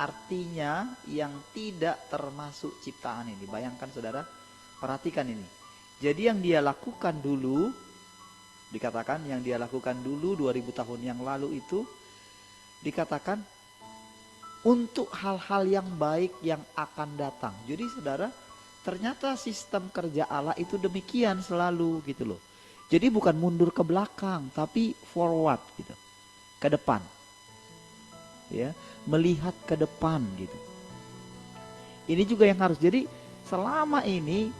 Artinya yang tidak termasuk ciptaan ini. Bayangkan saudara, perhatikan ini. Jadi yang dia lakukan dulu, dikatakan yang dia lakukan dulu 2000 tahun yang lalu itu, dikatakan untuk hal-hal yang baik yang akan datang. Jadi saudara, ternyata sistem kerja Allah itu demikian selalu gitu loh. Jadi bukan mundur ke belakang, tapi forward gitu, ke depan. Ya, melihat ke depan gitu. Ini juga yang harus. Jadi selama ini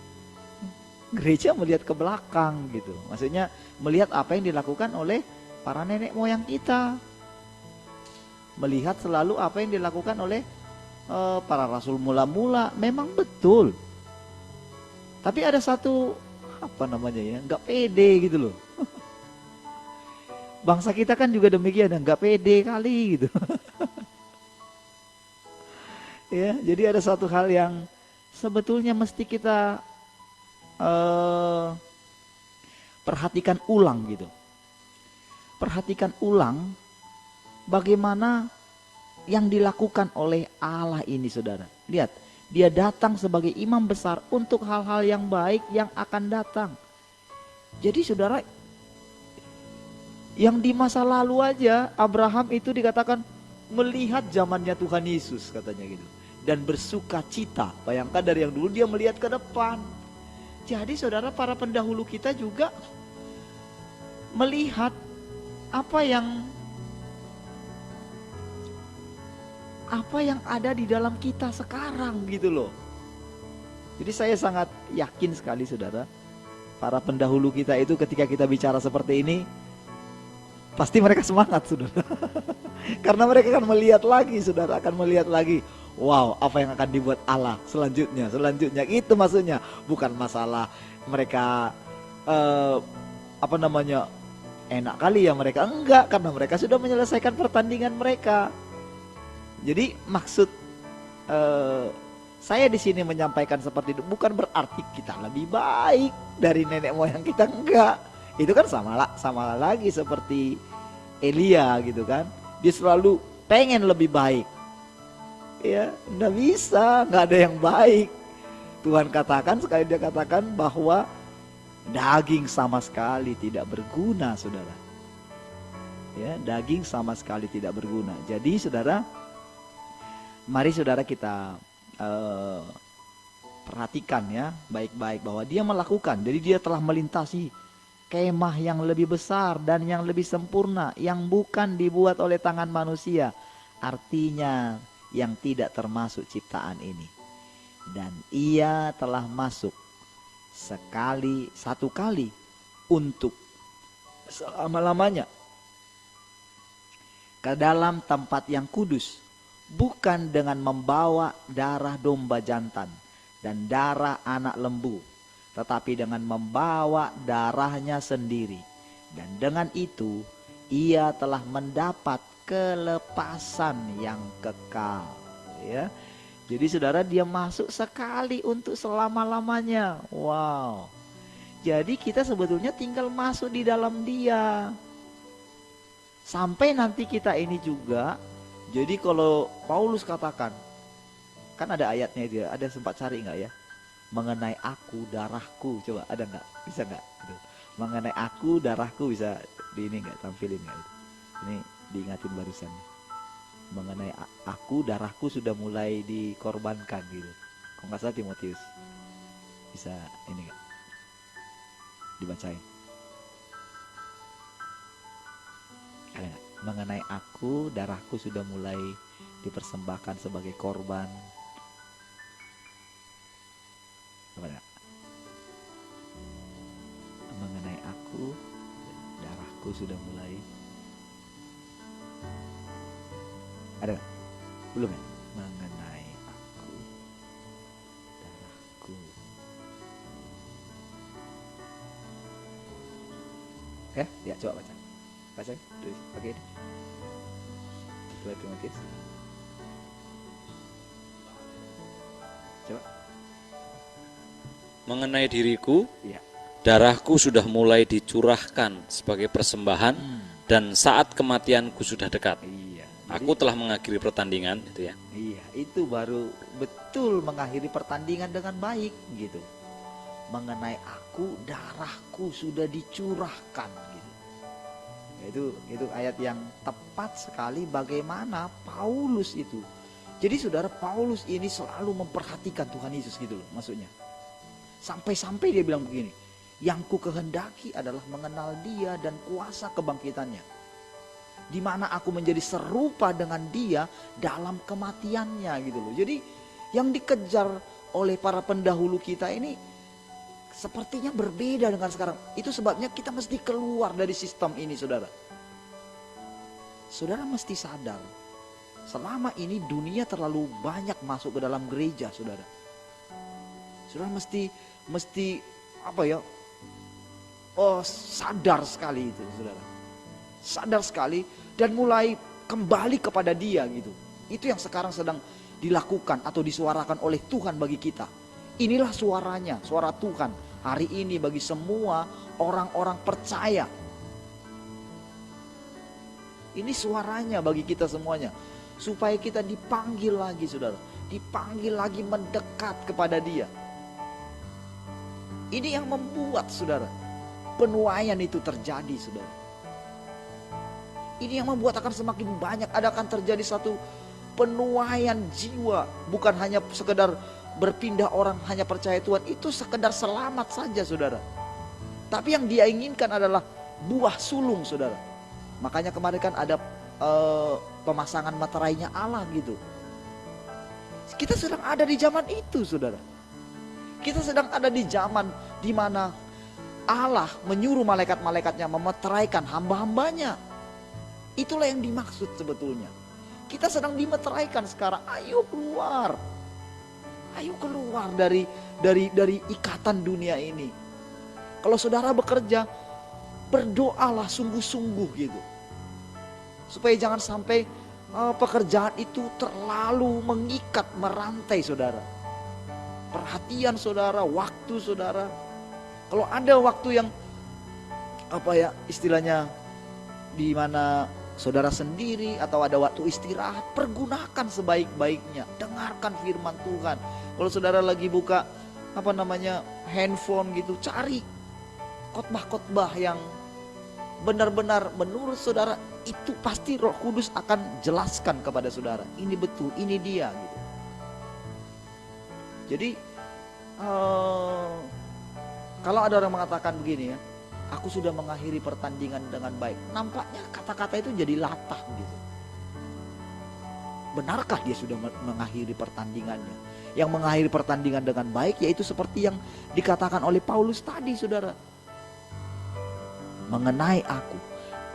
gereja melihat ke belakang gitu. Maksudnya melihat apa yang dilakukan oleh para nenek moyang kita. Melihat selalu apa yang dilakukan oleh para rasul mula-mula. Memang betul. Tapi ada satu apa namanya ya, nggak pede gitu loh. Bangsa kita kan juga demikian, nggak pede kali gitu. Ya, jadi ada satu hal yang sebetulnya mesti kita perhatikan ulang gitu. Perhatikan ulang bagaimana yang dilakukan oleh Allah ini saudara. Lihat, dia datang sebagai imam besar untuk hal-hal yang baik yang akan datang. Jadi saudara, yang di masa lalu aja Abraham itu dikatakan melihat zamannya Tuhan Yesus katanya gitu. Dan bersuka cita. Bayangkan dari yang dulu dia melihat ke depan. Jadi saudara, para pendahulu kita juga melihat apa yang ada di dalam kita sekarang gitu loh. Jadi saya sangat yakin sekali saudara, para pendahulu kita itu ketika kita bicara seperti ini, pasti mereka semangat saudara. Karena mereka akan melihat lagi saudara, akan melihat lagi. Wow, apa yang akan dibuat Allah selanjutnya itu maksudnya. Bukan masalah mereka enak kali ya mereka, enggak, karena mereka sudah menyelesaikan pertandingan mereka. Jadi maksud saya di sini menyampaikan seperti itu bukan berarti kita lebih baik dari nenek moyang kita, enggak. Itu kan sama lagi seperti Elia gitu kan. Dia selalu pengen lebih baik. Ya, enggak bisa, enggak ada yang baik. Tuhan katakan, sekali dia katakan bahwa daging sama sekali tidak berguna, saudara. Ya, daging sama sekali tidak berguna. Jadi, saudara, mari saudara kita perhatikan ya, baik-baik bahwa dia melakukan. Jadi dia telah melintasi kemah yang lebih besar dan yang lebih sempurna, yang bukan dibuat oleh tangan manusia. Artinya yang tidak termasuk ciptaan ini. Dan ia telah masuk satu kali untuk selama-lamanya ke dalam tempat yang kudus, bukan dengan membawa darah domba jantan dan darah anak lembu, tetapi dengan membawa darahnya sendiri. Dan dengan itu ia telah mendapat kelepasan yang kekal ya. Jadi saudara, dia masuk sekali untuk selama-lamanya. Wow. Jadi kita sebetulnya tinggal masuk di dalam dia. Sampai nanti kita ini juga. Jadi kalau Paulus katakan, kan ada ayatnya dia, ada sempat cari nggak ya? Mengenai aku, darahku, coba ada nggak? Bisa nggak? Mengenai aku, darahku, bisa di ini nggak, tampilin nggak? Ini diingatin barusan. Mengenai aku, darahku sudah mulai dikorbankan gitu. Kok nggak salah Timotius? Bisa ini nggak? dibacain. Ada nggak? Mengenai aku, darahku sudah mulai dipersembahkan sebagai korban. Apa enggak? Mengenai aku, darahku sudah mulai. Ada nggak? Belum ya? Mengenai aku, darahku. Ya coba baca. Baca, tulis, pakai ini. 2 Timotius. Coba. Mengenai diriku, Iya. darahku sudah mulai dicurahkan sebagai persembahan dan saat kematianku sudah dekat. Iya. Aku telah mengakhiri pertandingan, itu ya. Iya, itu baru betul mengakhiri pertandingan dengan baik gitu. Mengenai aku, darahku sudah dicurahkan gitu. Itu ayat yang tepat sekali bagaimana Paulus itu. Jadi saudara, Paulus ini selalu memperhatikan Tuhan Yesus gitu loh maksudnya. Sampai-sampai dia bilang begini, yang ku kehendaki adalah mengenal dia dan kuasa kebangkitannya, di mana aku menjadi serupa dengan dia dalam kematiannya gitu loh. Jadi yang dikejar oleh para pendahulu kita ini sepertinya berbeda dengan sekarang. Itu sebabnya kita mesti keluar dari sistem ini saudara. Saudara mesti sadar, selama ini dunia terlalu banyak masuk ke dalam gereja saudara. Saudara mesti apa ya? Sadar sekali itu saudara. Sadar sekali dan mulai kembali kepada dia gitu. Itu yang sekarang sedang dilakukan atau disuarakan oleh Tuhan bagi kita. Inilah suaranya, suara Tuhan hari ini bagi semua orang-orang percaya. Ini suaranya bagi kita semuanya, supaya kita dipanggil lagi saudara, dipanggil lagi mendekat kepada dia. Ini yang membuat saudara penuaian itu terjadi saudara. Ini yang membuat akan semakin banyak, akan terjadi satu penuaian jiwa. Bukan hanya sekedar berpindah orang hanya percaya Tuhan, itu sekedar selamat saja saudara. Tapi yang dia inginkan adalah buah sulung saudara. Makanya kemarin kan ada pemasangan materainya Allah gitu. Kita sedang ada di zaman itu saudara. Kita sedang ada di zaman di mana Allah menyuruh malaikat-malaikatnya memeteraikan hamba-hambanya. Itulah yang dimaksud sebetulnya. Kita sedang dimeteraikan sekarang. Ayo keluar. Ayo keluar dari ikatan dunia ini. Kalau saudara bekerja, berdoalah sungguh-sungguh gitu. Supaya jangan sampai pekerjaan itu terlalu mengikat, merantai saudara. Perhatian saudara, waktu saudara. Kalau ada waktu yang istilahnya di mana saudara sendiri atau ada waktu istirahat, pergunakan sebaik-baiknya. Dengarkan firman Tuhan. Kalau saudara lagi buka handphone gitu, cari khotbah-khotbah yang benar-benar menurut saudara itu pasti Roh Kudus akan jelaskan kepada saudara. Ini betul, ini dia gitu. Jadi kalau ada orang mengatakan begini ya, aku sudah mengakhiri pertandingan dengan baik. Nampaknya kata-kata itu jadi latah gitu. Benarkah dia sudah mengakhiri pertandingannya? Yang mengakhiri pertandingan dengan baik yaitu seperti yang dikatakan oleh Paulus tadi saudara. Mengenai aku,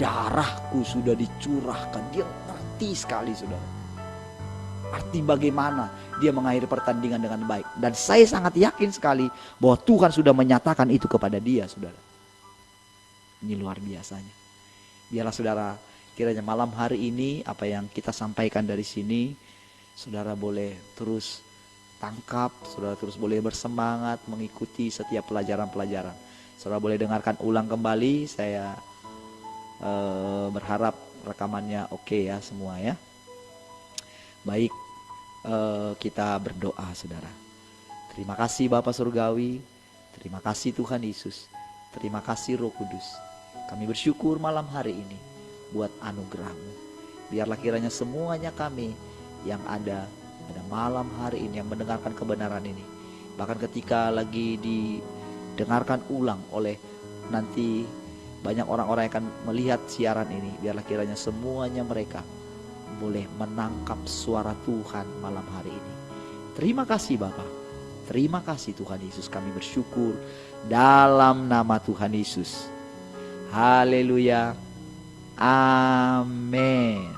darahku sudah dicurahkan. Dia ngerti sekali saudara. Arti bagaimana dia mengakhiri pertandingan dengan baik. Dan saya sangat yakin sekali bahwa Tuhan sudah menyatakan itu kepada dia saudara. Ini luar biasanya. Biarlah saudara kiranya malam hari ini apa yang kita sampaikan dari sini, saudara boleh terus tangkap, saudara terus boleh bersemangat mengikuti setiap pelajaran-pelajaran. Saudara boleh dengarkan ulang kembali, saya berharap rekamannya oke ya semua ya. Baik, kita berdoa saudara. Terima kasih Bapa Surgawi, terima kasih Tuhan Yesus, terima kasih Roh Kudus. Kami bersyukur malam hari ini buat anugerah-Mu. Biarlah kiranya semuanya kami yang ada pada malam hari ini yang mendengarkan kebenaran ini, bahkan ketika lagi didengarkan ulang oleh nanti banyak orang-orang yang akan melihat siaran ini, biarlah kiranya semuanya mereka boleh menangkap suara Tuhan malam hari ini. Terima kasih Bapa, terima kasih Tuhan Yesus, kami bersyukur dalam nama Tuhan Yesus. Haleluya, amin.